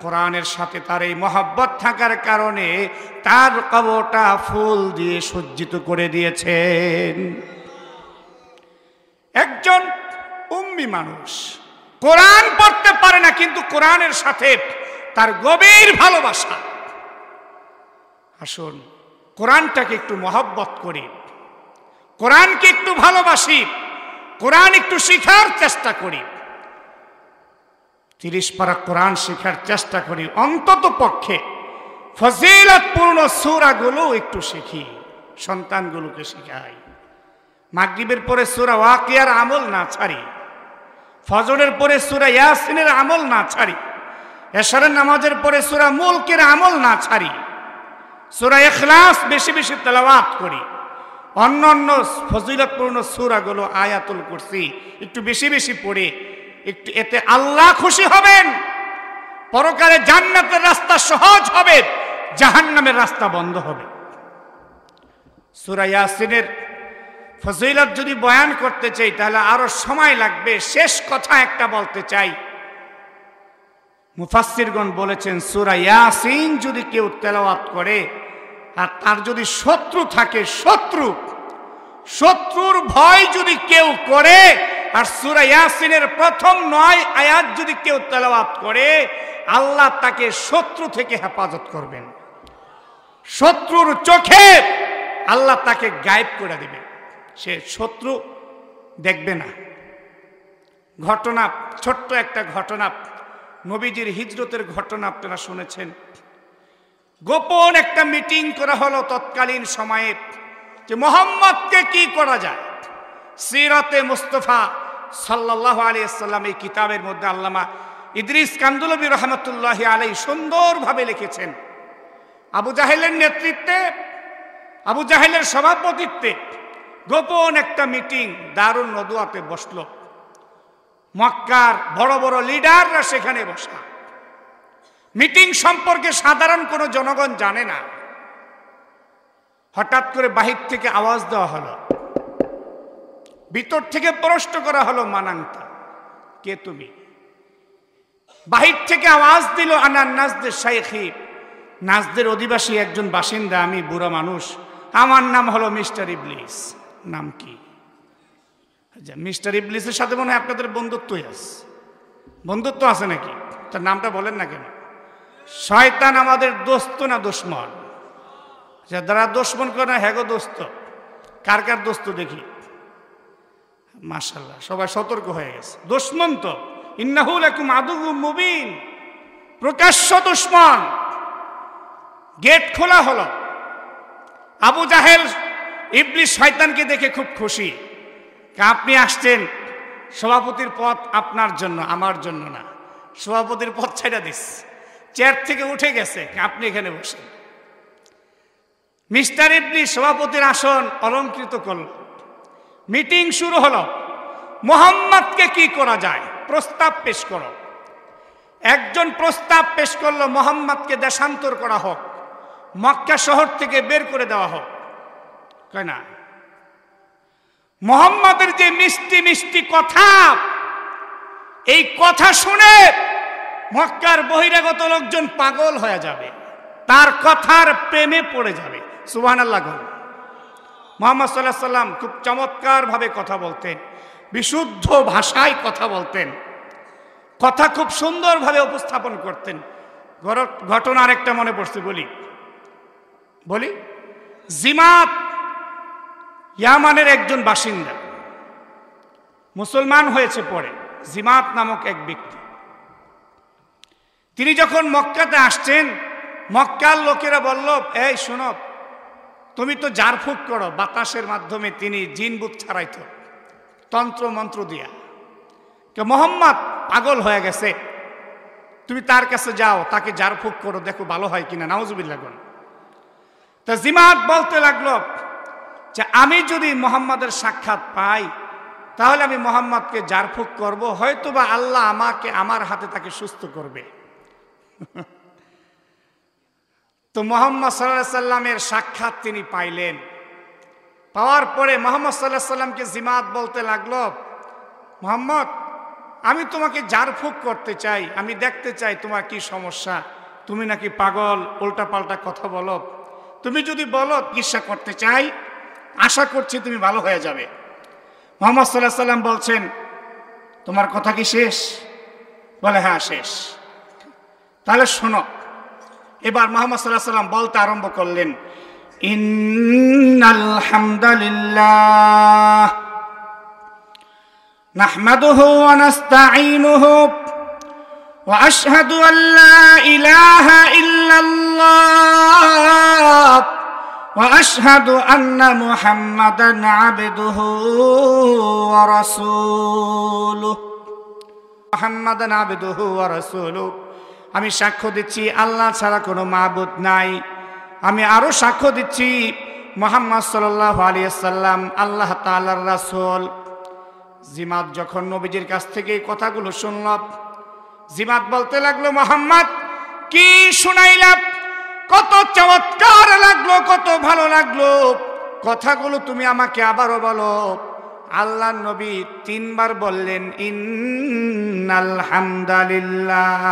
কোরআনের সাথে তার এই মহব্বত থাকার কারণে তার কবরটা ফুল দিয়ে সজ্জিত করে দিয়েছেন। একজন উম্মি মানুষ, কোরআন পড়তে পারে না, কিন্তু কোরআনের সাথে তার গভীর ভালোবাসা। আসুন কোরআনটাকে একটু মহব্বত করি, কোরআনকে একটু ভালোবাসি, কোরআন একটু শিখার চেষ্টা করি। 30 পারা কোরআন শিখার চেষ্টা করি, অন্তত পক্ষে ফজিলতপূর্ণ সূরাগুলো একটু শিখি, সন্তানগুলোকে শিখাই। মাগরিবের পরে সূরা ওয়াকিয়ার আমল না ছাড়ি, ফজরের পরে সূরা ইয়াসিনের আমল না ছাড়ি, এশারের নামাজের পরে সূরা মুলকের আমল না ছাড়ি, সূরা ইখলাস বেশি বেশি তেলাওয়াত করি। অন্যান্য ফজিলতপূর্ণ সূরাগুলো, আয়াতুল কুরসি একটু বেশি বেশি পড়ে, একটু এতে আল্লাহ খুশি হবেন। পরকালে জান্নাতের রাস্তা সহজ হবে, জাহান্নামের রাস্তা বন্ধ হবে। সূরা ইয়াসিনের ফজিলত যদি বয়ান করতে চাই তাহলে আরো সময় লাগবে। শেষ কথা একটা বলতে চাই, মুফাসসিরগণ বলেছেন সূরা ইয়াসিন যদি কেউ তেলাওয়াত করে আর তার যদি শত্রু থাকে, শত্রুর ভয় যদি কেউ করে আর সূরা ইয়াসিনের প্রথম 9 আয়াত যদি কেউ তেলাওয়াত করে, আল্লাহ তাকে শত্রু থেকে হেফাজত করবেন। শত্রুর চোখে আল্লাহ তাকে গায়েব করে দিবে, সে শত্রু দেখবে না। ঘটনা, ছোট্ট একটা ঘটনা, নবীজির হিজরতের ঘটনা আপনারা শুনেছেন। গোপন একটা মিটিং করা হলো তৎকালীন সময়ে যে মুহাম্মদকে কি করা যায়। সিরাতে মুস্তাফা সাল্লাল্লাহু আলাইহি ওয়াসাল্লাম এই কিতাবের মধ্যে আল্লামা ইদ্রিস কান্দুলবী রহমতুল্লাহি আলাইহি সুন্দরভাবে লিখেছেন। আবু জাহেলের নেতৃত্বে, আবু জাহেলের সভাপতিত্বে গোপন একটা মিটিং দারুন নদওয়াতে বসলো। মক্কার বড় বড় লিডাররা সেখানে বসা। মিটিং সম্পর্কে সাধারণ কোনো জনগণ জানে না। হঠাৎ করে বাহির থেকে আওয়াজ দেওয়া হলো, ভিতর থেকে প্রশ্ন করা হলো, মানাংতা, কে তুমি? বাহির থেকে আওয়াজ দিল, আনা নাজদের শাইখি, নাজদের অধিবাসী একজন বাসিন্দা, আমি বুড়া মানুষ, আমার নাম হলো মিস্টার ইবলিস। নাম কি? মিস্টার ইবলিসের সাথে মনে হয় আপনাদের বন্ধুত্বই আছে। বন্ধুত্ব আছে নাকি? তার নামটা বলেন না কেন? শয়তান আমাদের দোস্ত না দুশমন? যারা দুশমন করে না, হ্যাগো দোস্ত। কার কার দোস্ত দেখি? মাশাআল্লাহ, সবাই সতর্ক হয়ে গেছে। দুশমন তো ইন্নাহু লাকুম আদুউম মুবিন, প্রকাশ্য দুশমন। গেট খোলা হলো। আবু জাহেল ইবলিস শয়তানকে দেখে খুব খুশি। আপনি আসছেন, সভাপতির পদ আপনার জন্য, আমার জন্য না। সভাপতির পদ ছেড়ে দিস, চেয়ার থেকে উঠে গেছে, আপনি এখানে বসেন। মিস্টার ইবলিস সভাপতির আসন অলঙ্কৃত করল। মিটিং শুরু হলো। মুহাম্মদকে কি করা যায় প্রস্তাব পেশ করো। একজন প্রস্তাব পেশ করলো, মুহাম্মদকে দেশান্তর করা হোক, মক্কা শহর থেকে বের করে দেওয়া হোক। কয় না, মুহাম্মদের যে মিষ্টি মিষ্টি কথা, এই কথা শুনে মক্কার বহিরাগত লোকজন পাগল হয়ে যাবে, তার কথার প্রেমে পড়ে যাবে। সুবহানাল্লাহ। মুহাম্মদ সাল্লাল্লাহু আলাইহি ওয়াসাল্লাম খুব চমৎকার ভাবে কথা বলতেন, বিশুদ্ধ ভাষায় কথা বলতেন, কথা খুব সুন্দরভাবে উপস্থাপন করতেন। ঘটনার একটা মনে পড়ছে, বলি। জিমাত ইয়ামানের একজন বাসিন্দা, মুসলমান হয়েছে পরে। জিমাত নামক এক ব্যক্তি, তিনি যখন মক্কাতে আসছেন, মক্কার লোকেরা বলল, এই শোনো, তুমি তো ঝাড়ফুঁক করো বাতাসের মাধ্যমে। তিনি জিনবুত ছাড়াইতো তন্ত্র মন্ত্র দিয়া। মুহাম্মদ পাগল হয়ে গেছে, তুমি তার কাছে যাও, তাকে ঝাড়ফুঁক করো, দেখো ভালো হয় কিনা। নাউজুবিল্লাহ। তা জিমাত বলতে লাগলো যে আমি যদি মুহাম্মাদের সাক্ষাৎ পাই তাহলে আমি মুহাম্মদকে ঝাড়ফুঁক করব, হয়তোবা আল্লাহ আমাকে, আমার হাতে তাকে সুস্থ করবে। তো মুহাম্মদ সাল্লাল্লাহু আলাইহি সাল্লামের সাক্ষাৎ তিনি পাইলেন। পাওয়ার পরে মুহাম্মদ সাল্লাল্লাহু আলাইহি সাল্লামকে জিমাত বলতে লাগলো, মুহাম্মদ, আমি তোমাকে ঝাড়ফুঁক করতে চাই, আমি দেখতে চাই তোমার কি সমস্যা। তুমি নাকি পাগল, উল্টাপাল্টা কথা বলো। তুমি যদি বলো চিকিৎসা করতে চাই, আশা করছি তুমি ভালো হয়ে যাবে। মুহাম্মদ সাল্লাল্লাহু আলাইহি সাল্লাম বলছেন, তোমার কথা কি শেষ? বলে, হ্যাঁ শেষ। তাহলে শোনো। এবার মুহাম্মদ সাল্লাল্লাহু আলাইহি সাল্লাম বলতে আরম্ভ করলেন, ইন্নাল হামদালিল্লাহ নাহমাদুহু ওয়া নাস্তাঈনুহু ওয়া আশহাদু আল লা ইলাহা ইল্লাল্লাহ ওয়া আশহাদু আন্না মুহাম্মাদান আবদুহু ওয়া রাসূলুহু। মুহাম্মাদান আবদুহু ওয়া রাসূলুহু, আমি সাক্ষ্য দিচ্ছি আল্লাহ ছাড়া কোনো মাবুদ নাই। আমি আরো সাক্ষ্য দিচ্ছি মুহাম্মদ সাল্লাল্লাহু আলাইহি ওয়াসাল্লাম আল্লাহ তাআলার রাসূল। জিমাত যখন নবীজির কাছ থেকে এই কথাগুলো শুনল, জিমাত বলতে লাগলো, মুহাম্মদ কি শুনাইলাম, কত চমৎকার লাগলো, কত ভালো লাগলো, কথাগুলো তুমি আমাকে আবারও বলো। আল্লাহর নবী 3 বার বললেন, ইন্নাল হামদালিল্লাহ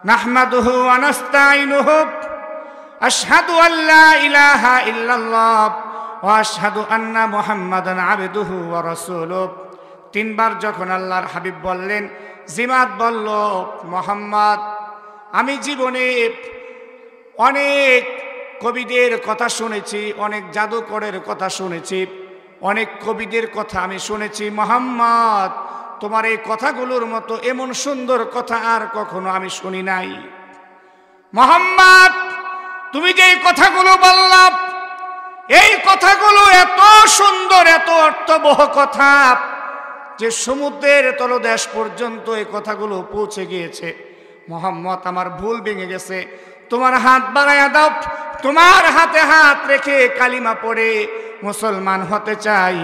নাহমাদুহু ওয়া নাস্তাঈনুহু আশহাদু আল্লা ইলাহা ইল্লাল্লাহ ওয়া আশহাদু আন্না মুহাম্মাদান আবদুহু ওয়া রাসূলুহু। 3 বার যখন আল্লাহর হাবিব বললেন, জিমাত বলল, মুহাম্মদ আমি জীবনে অনেক কবিদের কথা শুনেছি, অনেক জাদুকরের কথা শুনেছি, অনেক কবিদের কথা আমি শুনেছি, মুহাম্মদ তোমার এই কথাগুলোর মতো এমন সুন্দর কথা আর কখনো আমি শুনি নাই। মুহাম্মদ তুমি যে এই কথাগুলো বললা, এই কথাগুলো এত সুন্দর, এত অর্থবহ কথা যে সমুদ্রের তলদেশ পর্যন্ত এই কথাগুলো পৌঁছে গিয়েছে। মুহাম্মদ আমার ভুল ভেঙে গেছে, তোমার হাত বাড়াইয়া দাও, তোমার হাতে হাত রেখে কালিমা পড়ে মুসলমান হতে চাই।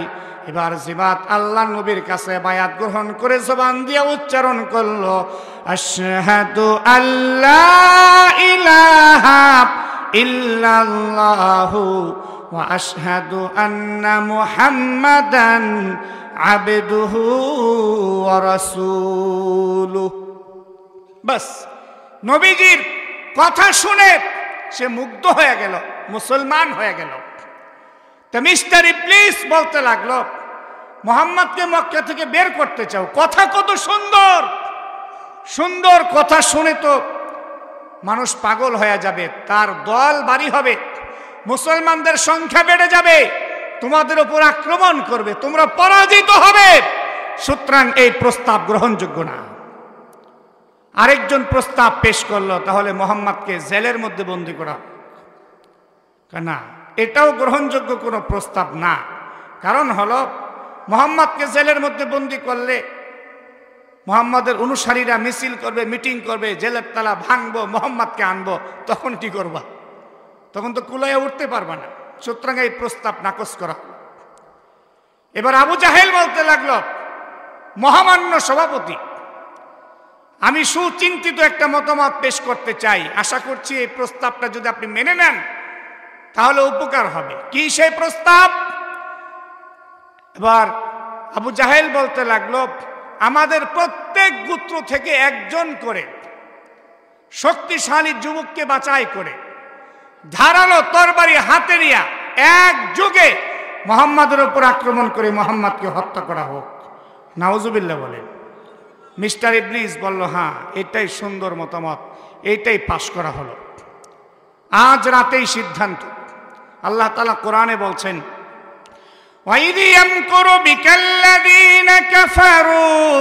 এবার জিমাত আল্লাহ নবীর কাছে বায়াত গ্রহণ করে জবান দিয়ে উচ্চারণ করলো, আশহাদু আল্লা ইলাহা ইল্লাল্লাহু ওয়া আশহাদু আন্না মুহাম্মাদান আবদুহু ওয়া রাসূলুহু। বাস নবীজির কথা শুনে সে মুগ্ধ হয়ে গেল, মুসলমান হয়ে গেল। তো মিস্টার ইবলিস বলতে লাগলো, মুহাম্মদকে মক্কা থেকে বের করতে চাও, কথা কত সুন্দর, সুন্দর কথা শুনে তো মানুষ পাগল হয়ে যাবে, তার দল বাড়ি হবে, মুসলমানদের সংখ্যা বেড়ে যাবে, তোমাদের উপর আক্রমণ করবে, তোমরা পরাজিত হবে, সুতরাং এই প্রস্তাব গ্রহণযোগ্য না। আরেকজন প্রস্তাব পেশ করলো, তাহলে মুহাম্মদকে জেলের মধ্যে বন্দী করা না, এটাও গ্রহণযোগ্য কোনো প্রস্তাব না। কারণ হলো মুহাম্মদকে জেলের মধ্যে বন্দী করলে মুহাম্মদের অনুসারীরা মিছিল করবে, মিটিং করবে, জেলের তালা ভাঙবো, মুহাম্মদকে আনবো, তখন কি করবা? তখন তো কুলাইয়া উঠতে পারবা না। সুতরাং এই প্রস্তাব নাকচ করা। এবার আবু জাহেল বলতে লাগলো, মহামান্য সভাপতি আমি সুচিন্তিত একটা মতামত পেশ করতে চাই, আশা করছি এই প্রস্তাবটা যদি আপনি মেনে নেন তাহলে উপকার হবে। কি সেই প্রস্তাব? এবার আবু জাহেল বলতে লাগলো, আমাদের প্রত্যেক গোত্র থেকে একজন করে শক্তিশালী যুবককে বাছাই করে ধারালো তরবারি হাতে নিয়ে এক যুগে মুহাম্মাদের উপর আক্রমণ করে মুহাম্মদকে হত্যা করা হোক। নাউজুবিল্লাহ বলেন। মিস্টার ইবলিস বলল, হ্যাঁ এটাই সুন্দর মতামত, এইটাই পাশ করা হলো। আজ রাতেই সিদ্ধান্ত। আল্লাহ তাআলা কোরআনে বলছেন, وَإِذْ يَمْكُرُ بِكَ الَّذِينَ كَفَرُوا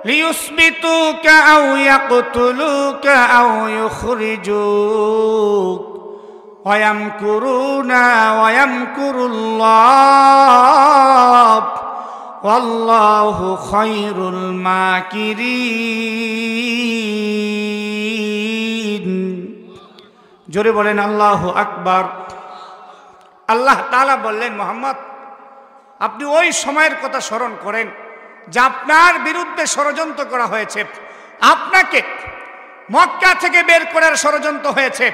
لِيُثْبِتُوكَ أَوْ يَقْتُلُوكَ أَوْ يُخْرِجُوكَ وَيَمْكُرُونَ وَيَمْكُرُ اللَّهُ وَاللَّهُ خَيْرُ الْمَاكِرِينَ। জোরে বলেন আল্লাহু আকবার। আল্লাহ তাআলা বললেন, মুহাম্মদ আপনি ওই সময়ের কথা স্মরণ করেন যে আপনার বিরুদ্ধে ষড়যন্ত্র করা হয়েছে, আপনাকে মক্কা থেকে বের করার ষড়যন্ত্র হয়েছে,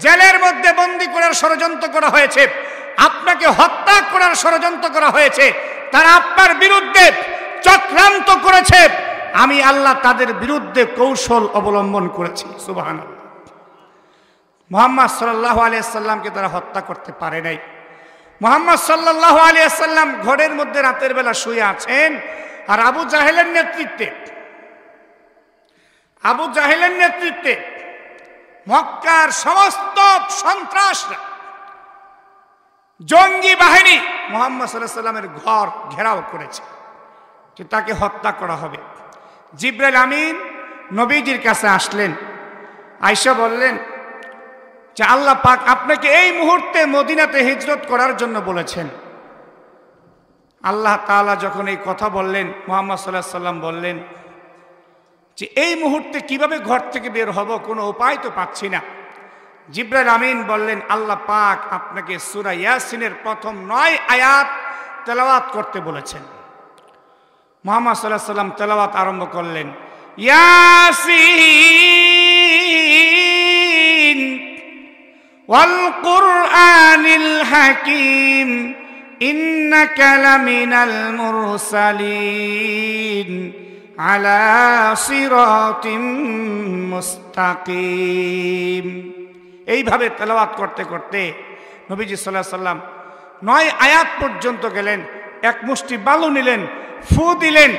জেলের মধ্যে বন্দী করার ষড়যন্ত্র করা হয়েছে, আপনাকে হত্যা করার ষড়যন্ত্র করা হয়েছে, তারা আপনার বিরুদ্ধে চক্রান্ত করেছে, আমি আল্লাহ তাদের বিরুদ্ধে কৌশল অবলম্বন করেছি। সুবহানাল্লাহ। মুহাম্মদ সাল্লাল্লাহু আলাইহি সাল্লামকে তারা হত্যা করতে পারে নাই। মুহাম্মদ সাল্লাল্লাহু আলাইহি সাল্লাম ঘরের মধ্যে রাতের বেলা শুয়ে আছেন, আর আবু জাহেলের নেতৃত্বে মক্কার সমস্ত সন্ত্রাসরা, জঙ্গি বাহিনী মুহাম্মদ সাল্লাল্লাহু আলাইহি সাল্লামের ঘর ঘেরাও করেছে যে তাকে হত্যা করা হবে। জিবরাইল আমিন নবীজির কাছে আসলেন, আয়েশা বললেন যে আল্লাহ পাক আপনাকে এই মুহূর্তে মদিনাতে হিজরত করার জন্য বলেছেন। আল্লাহ তাআলা যখন এই কথা বললেন, মুহাম্মদ সাল্লাল্লাহু আলাইহি সাল্লাম বললেন যে এই মুহূর্তে কিভাবে ঘর থেকে বের হব, কোনো উপায় তো পাচ্ছি না। জিবরাইল আমিন বললেন, আল্লাহ পাক আপনাকে সূরা ইয়াসিনের প্রথম 9 আয়াত তেলাওয়াত করতে বলেছেন। মুহাম্মদ সাল্লাল্লাহু আলাইহি সাল্লাম তেলাওয়াত আরম্ভ করলেন, ইয়াসিন ওয়াল কুরআনিল হাকীম ইন্নাকা লামিনাল মুরসালিন আলা সিরাতিম মুস্তাকিম। এইভাবে তেলাওয়াত করতে করতে নবীজি সাল্লাল্লাহু আলাইহি সাল্লাম 9 আয়াত পর্যন্ত গেলেন। এক মুষ্টি বালু নিলেন, ফু দিলেন,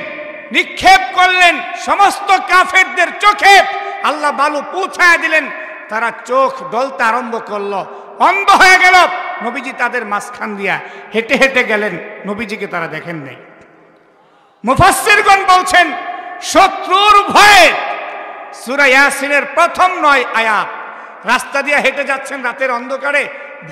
নিক্ষেপ করলেন সমস্ত কাফেরদের চোখে। আল্লাহ বালু পৌঁছায় দিলেন, তারা চোখ ডলতে আরম্ভ করলো, অন্ধ হয়ে গেল। নবীজি তাদের মাঝখান দিয়া হেঁটে হেঁটে গেলেন, নবীজিকে তারা দেখেন নাই। মুফাসসিরগণ বলছেন শত্রুর ভয়ে সূরা ইয়াসিনের প্রথম 9 আয়াত, রাস্তা দিয়ে হেঁটে যাচ্ছেন রাতের অন্ধকারে,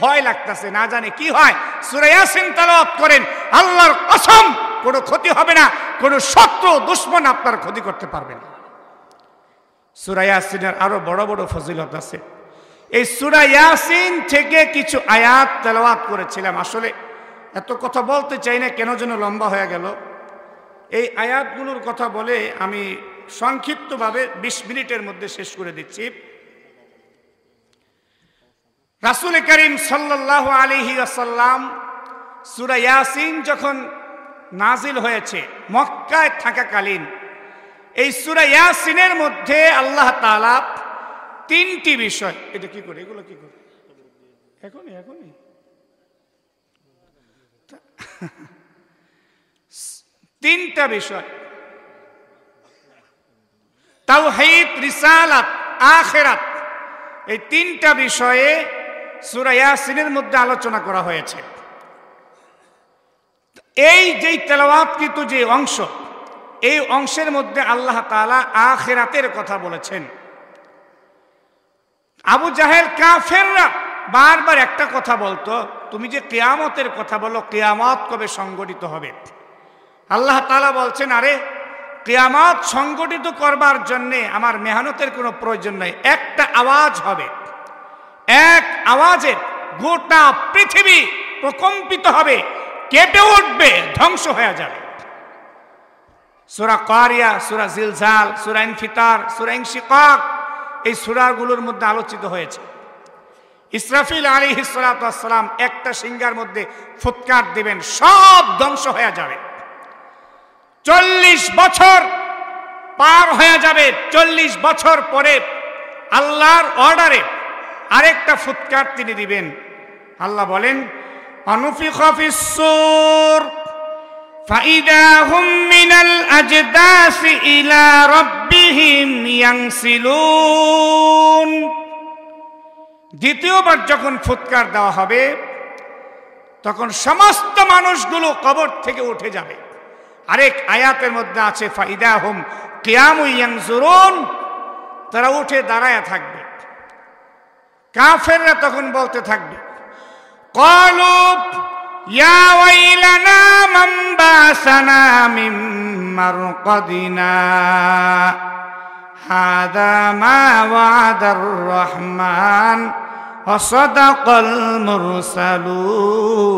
ভয় লাগতেছে, না জানে কি হয়। সূরা ইয়াসিন তেলাওয়াত করেন, আল্লাহর কসম কোনো ক্ষতি হবে না, কোনো শত্রু দুশমন আপনার ক্ষতি করতে পারবে না। সূরা ইয়াসিনের আরো বড় বড় ফজিলত আছে। এই সূরা ইয়াসিন থেকে কিছু আয়াত তেলাওয়াত করেছিলাম। আসলে এত কথা বলতে চাই না, কেন যেন লম্বা হয়ে গেল। এই আয়াতগুলোর কথা বলে আমি সংক্ষিপ্তভাবে 20 মিনিটের মধ্যে শেষ করে দিচ্ছি। রাসূল করিম সাল্লাল্লাহু আলাইহি ওয়াসাল্লাম সূরা ইয়াসিন যখন নাজিল হয়েছে মক্কায় থাকাকালীন, এই সূরা ইয়াসিনের মধ্যে আল্লাহ তাআলা 3টি বিষয়, এটা কি করে, এগুলো কি করে এখনই 3টা বিষয়, তাওহীদ, রিসালাত, আখিরাত, এই 3টা বিষয়ে সূরা ইয়াসিনের মধ্যে আলোচনা করা হয়েছে। এই যেই তেলাওয়াতকৃত যে অংশ, এই অংশের মধ্যে আল্লাহ তাআলা আখিরাতের কথা বলেছেন। আবু জাহেল কাফেররা বারবার একটা কথা বলতো, তুমি যে কিয়ামতের কথা বলো, কিয়ামত কবে সংগঠিত হবে? আল্লাহ তাআলা বলছেন, আরে কিয়ামত সংগঠিত করবার জন্যে আমার মেহনতের কোনো প্রয়োজন নাই। একটা আওয়াজ হবে, এক আওয়াজে গোটা পৃথিবী প্রকম্পিত হবে, কেঁপে উঠবে, ধ্বংস হয়ে যাবে। সূরা কারিয়া, সূরা জিলজাল, সূরা ইনফিতার, সূরা ইনশিকাক, এই সূরাগুলোর মধ্যে আলোচিত হয়েছে। ইসরাফিল আলাইহিস সালাতু ওয়াস সালাম একটা সিংহার মধ্যে ফুৎকার দিবেন, সব ধ্বংস হয়ে যাবে। 40 বছর পার হয়ে যাবে। 40 বছর পরে আল্লাহর অর্ডারে আরেকটা ফুৎকার তিনি দিবেন। আল্লাহ বলেন, অনুফিখা ফিস সূর ফাইদা হুম মিনাল আজদাসি ইলা রাব্বিহিম ইয়ানসিলুন। দ্বিতীয়বার যখন ফুৎকার দেওয়া হবে, তখন সমস্ত মানুষগুলো কবর থেকে উঠে যাবে। আরেক আয়াতের মধ্যে আছে, ফাইদা হুম কিয়ামুন ইয়ানজুরুন, তারা উঠে দাঁড়ায় থাকবে। কাফেররা তখন বলতে থাকবে, ক্বালু ইয়া ওয়াইলানা মান বাসানা মিন মারকাদিনা হাদা মা ওয়াদার রহমান ওয়া সাদাকাল মুরসালুন।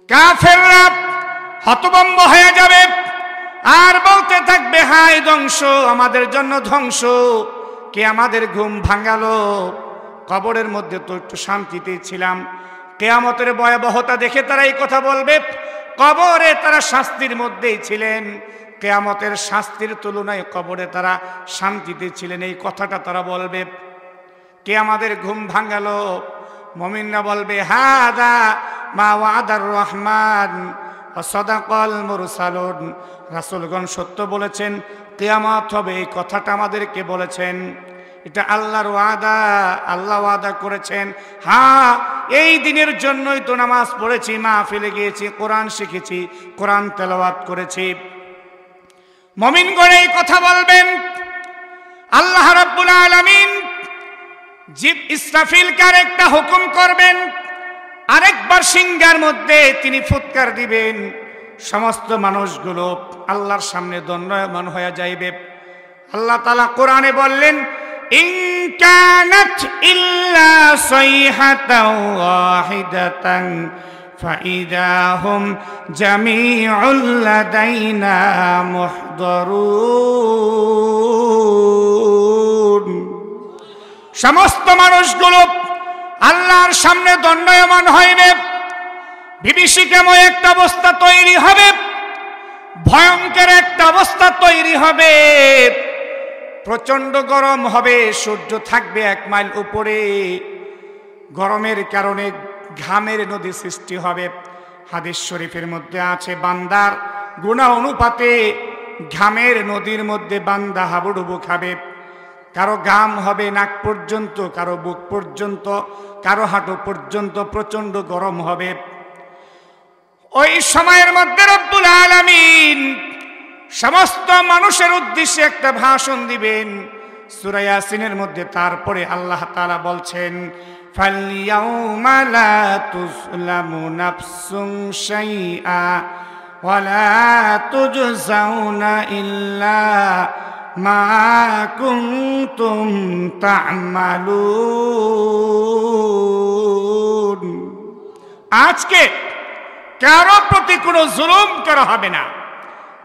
কাফেররা হতভম্ব হয়ে যাবে আর বলতে থাকবে, হায় ধ্বংস, আমাদের জন্য ধ্বংস, কে আমাদের ঘুম ভাঙালো? কবরের মধ্যে তো একটু শান্তিতে ছিলাম। কিয়ামতের ভয়াবহতা দেখে তারা এই কথা বলবে। কবরে তারা শাস্তির মধ্যেই ছিলেন, কিয়ামতের শাস্তির তুলনায় কবরে তারা শান্তিতে ছিলেন, এই কথাটা তারা বলবে। কে আমাদের ঘুম ভাঙালো? মুমিনরা বলবে, হাদা মা ওয়াদার রহমান ওয়া সাদাকাল মুরসালুন, রাসূলগণ সত্য বলেছেন, কিয়ামত হবে, এই কথাটা আমাদেরকে বলেছেন। এটা আল্লাহর ওয়াদা, আল্লাহ ওয়াদা করেছেন। হ্যাঁ, এই দিনের জন্যই তো নামাজ পড়েছি, মাহফিলে গিয়েছি, কোরআন শিখেছি, কোরআন তেলাওয়াত করেছি। মুমিনগণ এই কথা বলবেন। আল্লাহ রাব্বুল আলামিন ইসরাফিলকে আরেকটা হুকুম করবেন, আরেকবার সিংহার মধ্যে তিনি ফুৎকার দিবেন। সমস্ত মানুষগুলো আল্লাহর সামনে দণ্ডায়মান হয়ে যাইবে। আল্লাহ তাআলা কোরআনে বললেন, ইন কানাত ইল্লা সাইহাতান ওয়াহিদাতান فإذا هم جميع لدينا محضرون সমস্ত মানুষগুলো আল্লাহর সামনে দণ্ডায়মান হইবে। বিভীষিকাময় একটা অবস্থা তৈরি হবে, ভয়ঙ্কর একটা অবস্থা তৈরি হবে। প্রচন্ড গরম হবে, সূর্য থাকবে 1 মাইল উপরে। গরমের কারণে ঘামের নদী সৃষ্টি হবে। হাদিস শরীফের মধ্যে আছে, বান্দার গুনাহ অনুপাতে ঘামের নদীর মধ্যে বান্দা হাবুডুবু খাবে। কারো ঘাম হবে নাক পর্যন্ত, কারো বুক পর্যন্ত, কারো হাঁটু পর্যন্ত। প্রচন্ড গরম হবে। ওই সময়ের মধ্যে রব্বুল আলামিন সমস্ত মানুষের উদ্দেশ্যে একটা ভাষণ দিবেন সূরা ইয়াসিনের মধ্যে। তারপরে আল্লাহ তাআলা বলছেন, ফালইয়াউমা লা তুযলামু নাফসুন শাইআ ওয়া লা তুজজাউনা ইল্লা মা কুনতুম তা'মালুন। আজকে কারো প্রতি কোনো জুলুম করা হবে না।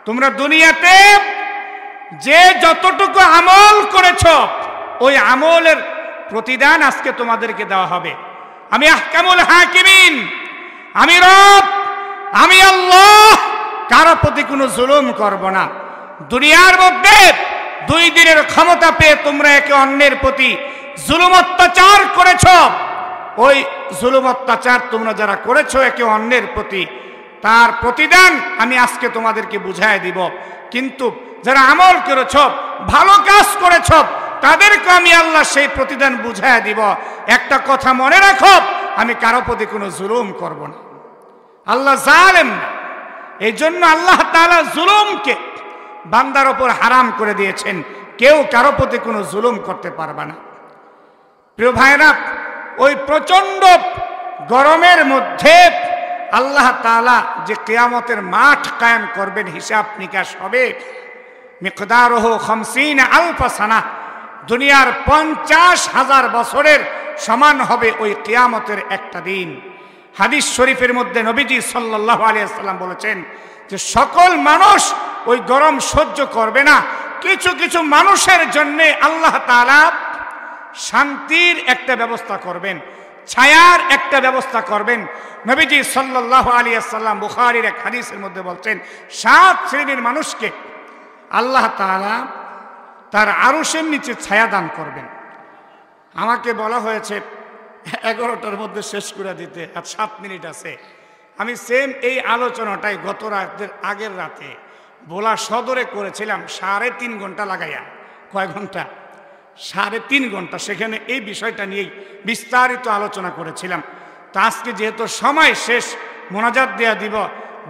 তোমরা দুনিয়াতে যে যতটুকু আমল করেছো ওই আমলের প্রতিদান আজকে তোমাদেরকে দেওয়া হবে। আমি আহকামুল হাকিমিন, আমি রব, আমি আল্লাহ কারো প্রতি কোনো জুলুম করব না। দুনিয়ার মধ্যে 2 দিনের ক্ষমতা পেয়ে তোমরা একে অন্যের প্রতি জুলুম অত্যাচার করেছো। ওই জুলুম অত্যাচার তোমরা যারা করেছো একে অন্যের প্রতি, তার প্রতিদান আমি আজকে তোমাদেরকে বুঝায় দিব। কিন্তু যারা আমল করেছো, ভালো কাজ করেছো, তাদেরকে আমি আল্লাহ সেই প্রতিদান বুঝায় দিব। একটা কথা মনে রাখো, আমি কারো প্রতি কোনো জুলুম করব না। আল্লাহ জালেম না। এই জন্য আল্লাহ তাআলা জুলুমকে বান্দার ওপর হারাম করে দিয়েছেন। কেউ কারো প্রতি কোনো জুলুম করতে পারবে না। প্রিয় ভাইরা, ওই প্রচন্ড গরমের মধ্যে আল্লাহ তাআলা যে কিয়ামতের মাঠ কায়েম করবেন, হিসাব নিকাশ হবে, মিকদারুহু 50 আলফ সানা, দুনিয়ার 50,000 বছরের সমান হবে ওই কিয়ামতের একটা দিন। হাদিস শরীফের মধ্যে নবীজি সাল্লাল্লাহু আলাইহি ওয়াসাল্লাম বলেছেন যে সকল মানুষ ওই গরম সহ্য করবে না। কিছু কিছু মানুষের জন্য আল্লাহ তাআলা শান্তির একটা ব্যবস্থা করবেন, ছায়ার একটা ব্যবস্থা করবেন। নবীজি সাল্লাল্লাহু আলাইহি ওয়াসাল্লাম বুখারীর এক হাদিসের মধ্যে বলছেন 7 শ্রেণীর মানুষকে আল্লাহ তাআলা তার আরশের নিচে ছায়া দান করবেন। আমাকে বলা হয়েছে 11টার মধ্যে শেষ করে দিতে, আর 7 মিনিট আছে। আমি সেম এই আলোচনাটাই গত রাতের আগের রাতে ভোলা সদরে করেছিলাম 3.5 ঘন্টা লাগাইয়া। কয় ঘন্টা? 3.5 ঘন্টা। সেখানে এই বিষয়টা নিয়েই বিস্তারিত আলোচনা করেছিলাম। তা আজকে যেহেতু সময় শেষ, মোনাজাত দেয়া দিব।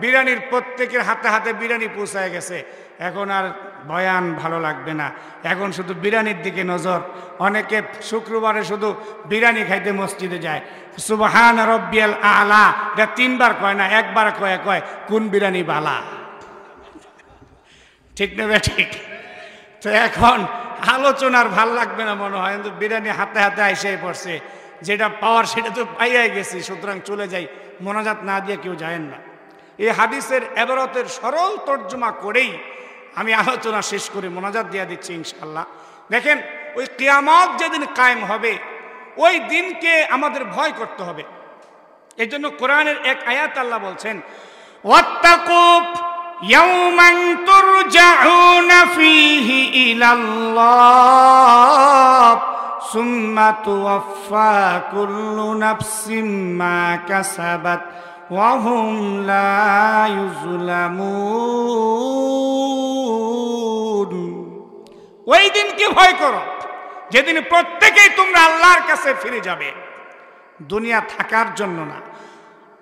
বিরিয়ানির প্রত্যেকের হাতে হাতে বিরিয়ানি পৌঁছায় গেছে। এখন আর বয়ান ভালো লাগবে না, এখন শুধু বিরিয়ানির দিকে নজর। অনেকে শুক্রবারে শুধু বিরিয়ানি খাইতে মসজিদে যায়। সুবহান রব্বিয়াল আলা, এটা 3 বার কয় না, একবার কয় কোন বিরিয়ানি বালা। ঠিক না বে? ঠিক। তো এখন আলোচনার ভাল লাগবে না মনে হয়, কিন্তু বিরিয়ানি হাতে হাতে আইসাই পড়ছে। যেটা পাওয়ার সেটা তো পাইয়াই গেছি, সুতরাং চলে যাই। মোনাজাত না দিয়ে কেউ যায়েন না। এই হাদিসের এবারতের সরল তর্জমা করেই আমি আলোচনা শেষ করে মোনাজাত দিয়ে দিচ্ছি ইনশাআল্লাহ। দেখেন, ওই কিয়ামত যেদিন কায়েম হবে ওই দিনকে আমাদের ভয় করতে হবে। এই জন্য কোরআনের এক আয়াত আল্লাহ বলছেন, ওয়াত্তাকু ইয়াওমান তুরজাউনা ফীহি ইলাল্লাহ সুম্মা তুওয়াফফা কুল্লু নাফসিম মা কাসাবাত ওয়া হুম লা ইউযলামুন। ওই দিনকে ভয় করো যেদিন প্রত্যেকেই তোমরা আল্লাহর কাছে ফিরে যাবে। দুনিয়া থাকার জন্য না,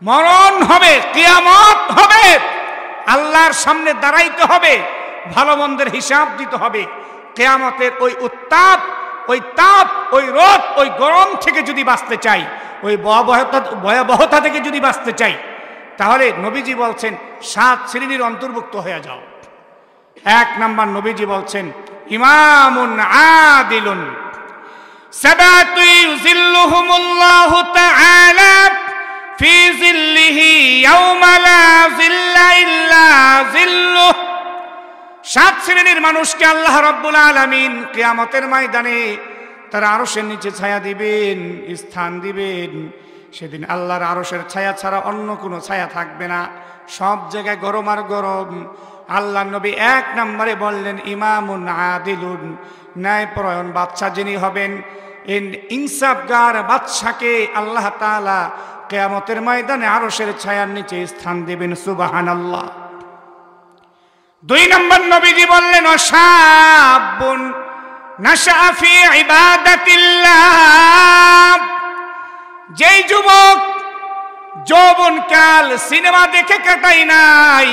মরণ হবে, কিয়ামত হবে, আল্লাহর সামনে দাঁড়াইতে হবে, ভালো মন্দের হিসাব দিতে হবে। কিয়ামতের ওই উত্তাপ, ওই তাপ, ওই রোদ, ওই গরম থেকে যদি বাঁচতে চাই, ওই ভয়াবহতা থেকে যদি বাঁচতে চাই, তাহলে নবীজি বলছেন 7 শ্রেণীর অন্তর্ভুক্ত হয়ে যাও। 1 নাম্বার নবীজি বলছেন ইমামুন আদিলুন সাবাতু ইউযিল্লুহুমুল্লাহু তাআলা ফি যিল্লিহি সাত শ্রেণীর মানুষকে আল্লাহ রাব্বুল আলামিন কিয়ামতের ময়দানে তার আরশের নিচে ছায়া দিবেন, স্থান দিবেন। সেদিন আল্লাহর আরশের ছায়া ছাড়া অন্য কোনো ছায়া থাকবে না, সব জায়গায় গরম আর গরম। আল্লাহ নবী এক নম্বরে বললেন ইমামুন আদিলুন, ন্যায়পরায়ণ বাদশা যিনি হবেন, ইনসাফগার বাদশাকে আল্লাহ তাআলা কিয়ামতের ময়দানে আরশের ছায়ার নিচে স্থান দেবেন। সুবহানাল্লাহ। দুই নম্বর নবীজি বললেন ওয়াশাবুন নাশা ফি ইবাদাতিল্লাহ, যেই যুবক যৌবনকাল সিনেমা দেখে কাটাই নাই,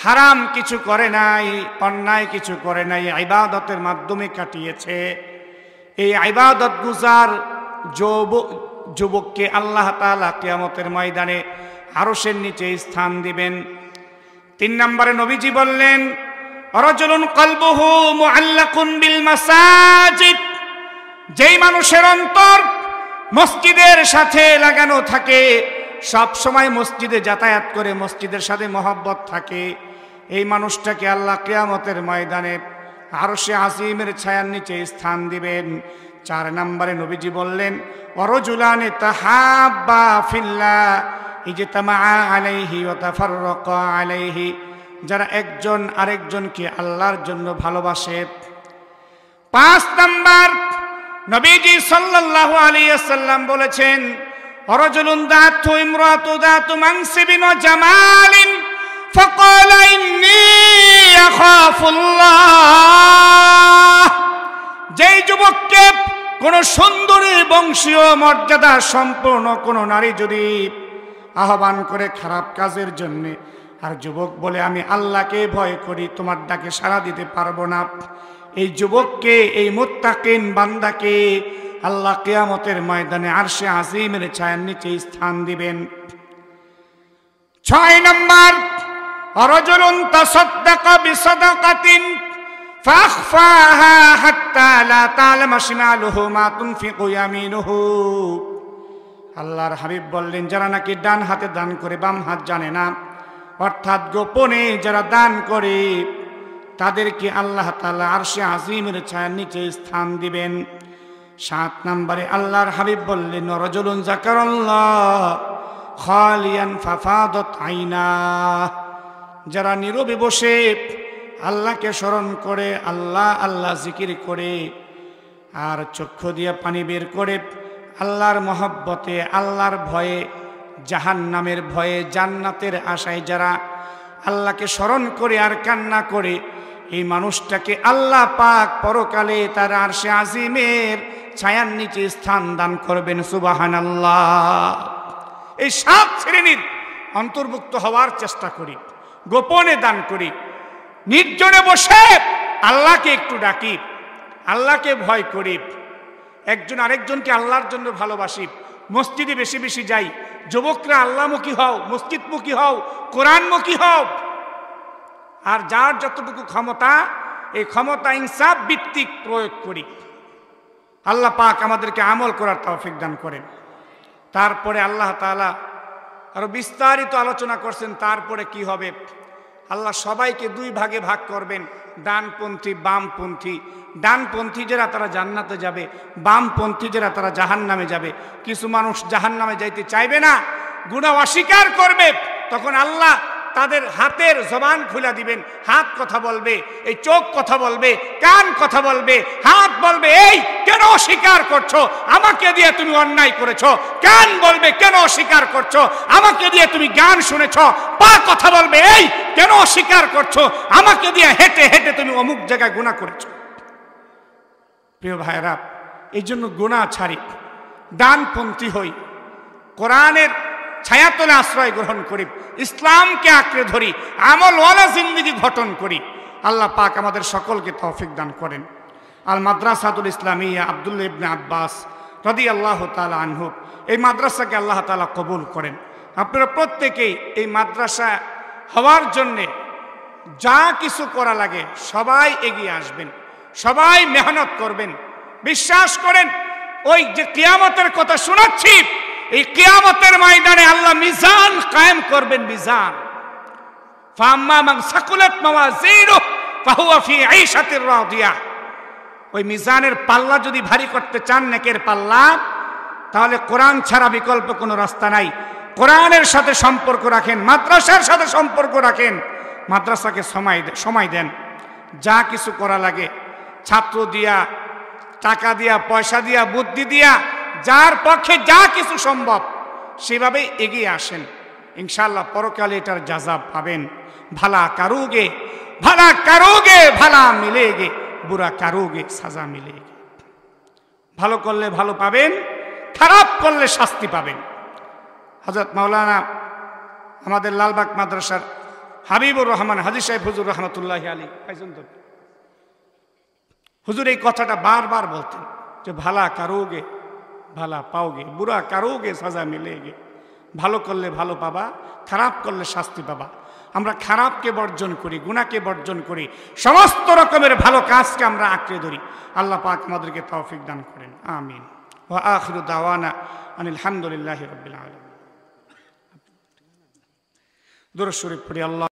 হারাম কিছু করে নাই, অন্যায় কিছু করে নাই, ইবাদতের মাধ্যমে কাটিয়েছে, এই ইবাদত গুজার যুবককে আল্লাহ তাআলা কিয়ামতের ময়দানে আরশের নিচে স্থান দিবেন। তিন নম্বরে নবীজি বললেন রাজুলুন কলবুহু মুআল্লাকুন বিল মাসাজিদ, যেই মানুষের অন্তর মসজিদের সাথে লাগানো থাকে, সব সময় মসজিদে যাতায়াত করে, মসজিদের সাথে মহব্বত থাকে, এই মানুষটাকে আল্লাহ কিয়ামতের ময়দানে আরশে আজিমের ছায়ার নিচে স্থান দিবেন। চার নম্বরে নবীজি বললেন ওয়ারাজুলানি তাহাব্বা ফিল্লাহ ইজতামা আলাইহি ওয়া তাফাররাকা আলাইহি, যারা একজন আরেকজনকে আল্লাহর জন্য ভালোবাসে। পাঁচ নম্বর নবীজি সাল্লাল্লাহু আলাইহি ওয়াসাল্লাম বলেছেন রাজুলুন দাতু ইমরাতু দাতু মানসিবিন ওয়া জামালিন ফাকালা ইন্নী আখাফুল্লাহ, যেই যুবককে কোন সুন্দরী বংশীয় মর্যাদা সম্পন্ন কোন নারী যদি আহ্বান করে খারাপ কাজের জন্য, আর যুবক বলে আমি আল্লাহকে ভয় করি, তোমার ডাকে সাড়া দিতে পারবো না, এই যুবককে, এই মুত্তাকিন বান্দাকে আল্লাহ কিয়ামতের ময়দানে আরশে আজিমের ছায়ার নিচে স্থান দিবেন। ছয় নম্বর রাজুলুন তাসাদ্দাকা বিসাদাকাতিন ফাখফাহা হাত্তা লা তা'লামা শিমালুহু মা তুনফিকু ইয়ামিনুহু, আল্লাহর হাবিব বললেন যারা নাকি ডান হাতে দান করে বাম হাত জানে না, অর্থাৎ গোপনে যারা দান করে তাদেরকে আল্লাহ তাআলা আরশে আজিমের ছায়ার নিচে স্থান দিবেন। সাত নম্বরে আল্লাহর হাবিব বললেন রাজুলুন যাকারাল্লাহ খালিয়ান ফাফাদাত আইনা, যারা নীরবে বসে আল্লাহকে স্মরণ করে, আল্লাহ আল্লাহ জিকির করে, আর চক্ষু দিয়ে পানি বের করে আল্লাহর মহব্বতে, আল্লাহর ভয়ে, জাহান্নামের ভয়ে, জান্নাতের আশায় যারা আল্লাহকে স্মরণ করে আর কান্না করে, এই মানুষটাকে আল্লাহ পাক পরকালে তার আরশে আজিমের ছায়ার নিচে স্থান দান করবেন। সুবহানাল্লাহ। এই সাত শ্রেণীর অন্তর্ভুক্ত হওয়ার চেষ্টা করি, গোপনে দান করি, নির্জনে বসে আল্লাহকে একটু ডাকি, আল্লাহকে ভয় করি, একজন আরেকজনকে আল্লাহর জন্য ভালোবাসি, মসজিদে বেশি বেশি যাই, যুবকরা আল্লাহমুখী হও, মসজিদমুখী হও, কোরআনমুখী হও, আর যার যতটুকু ক্ষমতা, এই ক্ষমতা ইনসাফ ভিত্তিক প্রয়োগ করি। আল্লাহ পাক আমাদেরকে আমল করার তৌফিক দান করেন। তারপরে আল্লাহ তাআলা আরো বিস্তারিত আলোচনা করছেন তারপরে কি হবে। আল্লাহ সবাইকে দুই ভাগে ভাগ করবেন, ডানপন্থী বামপন্থী। ডানপন্থী যারা তারা জান্নাতে যাবে, বামপন্থী যারা তারা জাহান্নামে যাবে। কিছু মানুষ জাহান্নামে যাইতে চাইবে না, গুনাহ অস্বীকার করবে, তখন আল্লাহ তাদের হাতের জবান খুলে দিবেন, হাত কথা বলবে, এই চোখ কথা বলবে, কান কথা বলবে। হাত বলবে এই কেন অস্বীকার করছো, আমাকে দিয়ে তুমি অন্যায় করেছো। কান বলবে কেন অস্বীকার করছো, আমাকে দিয়ে তুমি গান শুনেছো। পা কথা বলবে এই কেন অস্বীকার করছো, আমাকে দিয়ে হেঁটে হেঁটে তুমি অমুক জায়গায় গুনাহ করেছো। প্রিয় ভাইরা, এই জন্য গুনাহ ছাড়ি, ডানপন্থী হই, কোরআনের ছায়াতলে আশ্রয় গ্রহণ করি, ইসলামকে আঁকড়ে ধরি, আমলওয়ালা জিন্দেগি গঠন করি। আল্লাহ পাক আমাদের সকলকে তৌফিক দান করেন। আল মাদ্রাসাতুল ইসলামিয়া আব্দুল্লাহ ইবনে আব্বাস রাদিয়াল্লাহু তাআলা আনহু, এই মাদ্রাসাকে আল্লাহ তাআলা কবুল করেন। আপনারা প্রত্যেকেই এই মাদ্রাসা হওয়ার জন্যে যা কিছু করা লাগে সবাই এগিয়ে আসবেন, সবাই মেহনত করবেন। বিশ্বাস করেন, ওই যে কিয়ামতের কথা শোনাচ্ছি, এই কিয়ামতের ময়দানে আল্লাহ মিজান কায়েম করবেন। মিজান, ফাম্মা মান সাকুলাত মাওয়াজিনুহু ফাহুয়া ফি আইশাতির রাদিয়াহ। ওই মিজানের পাল্লা যদি ভারী করতে চান, নেকের পাল্লা, তাহলে কোরআন ছাড়া বিকল্প কোনো রাস্তা নাই। কোরআনের সাথে সম্পর্ক রাখেন, মাদ্রাসার সাথে সম্পর্ক রাখেন, মাদ্রাসাকে সময় দেন। যা কিছু করা লাগে ছাত্র দিয়া, টাকা দিয়া, পয়সা দিয়া, বুদ্ধি দিয়া, যার পক্ষে যা কিছু সম্ভব সেভাবে এগিয়ে আসেন। ইনশাআল্লাহ পরকালে এটার যাজাব পাবেন। ভালা কারোগে ভালা মিলেগে, বুরা কারোগে সাজা মিলেগে। ভালো করলে ভালো পাবেন, খারাপ করলে শাস্তি পাবেন। হযরত মাওলানা আমাদের লালবাগ মাদ্রাসার হাবিবুর রহমান হাজী সাহেব হুজুর রহমতুল্লাহি আলাইহি হুজুর এই কথাটা বারবার বলতেন যে ভালা কারোগে ভালা পাওগে, বুরা কারোগে সাজা মিলেগে। ভালো করলে ভালো পাবা, খারাপ করলে শাস্তি পাবা। আমরা খারাপকে বর্জন করি, গুনাহকে বর্জন করি, সমস্ত রকমের ভালো কাজকে আমরা আঁকড়ে ধরি। আল্লাহ পাক আমাদেরকে তৌফিক দান করেন, আমিন। ওয়া আখিরু দাওয়ানা আনিল হামদুলিল্লাহি রাব্বিল আলামিন। দুরূদ শরীফ পড়ি। আল্লাহ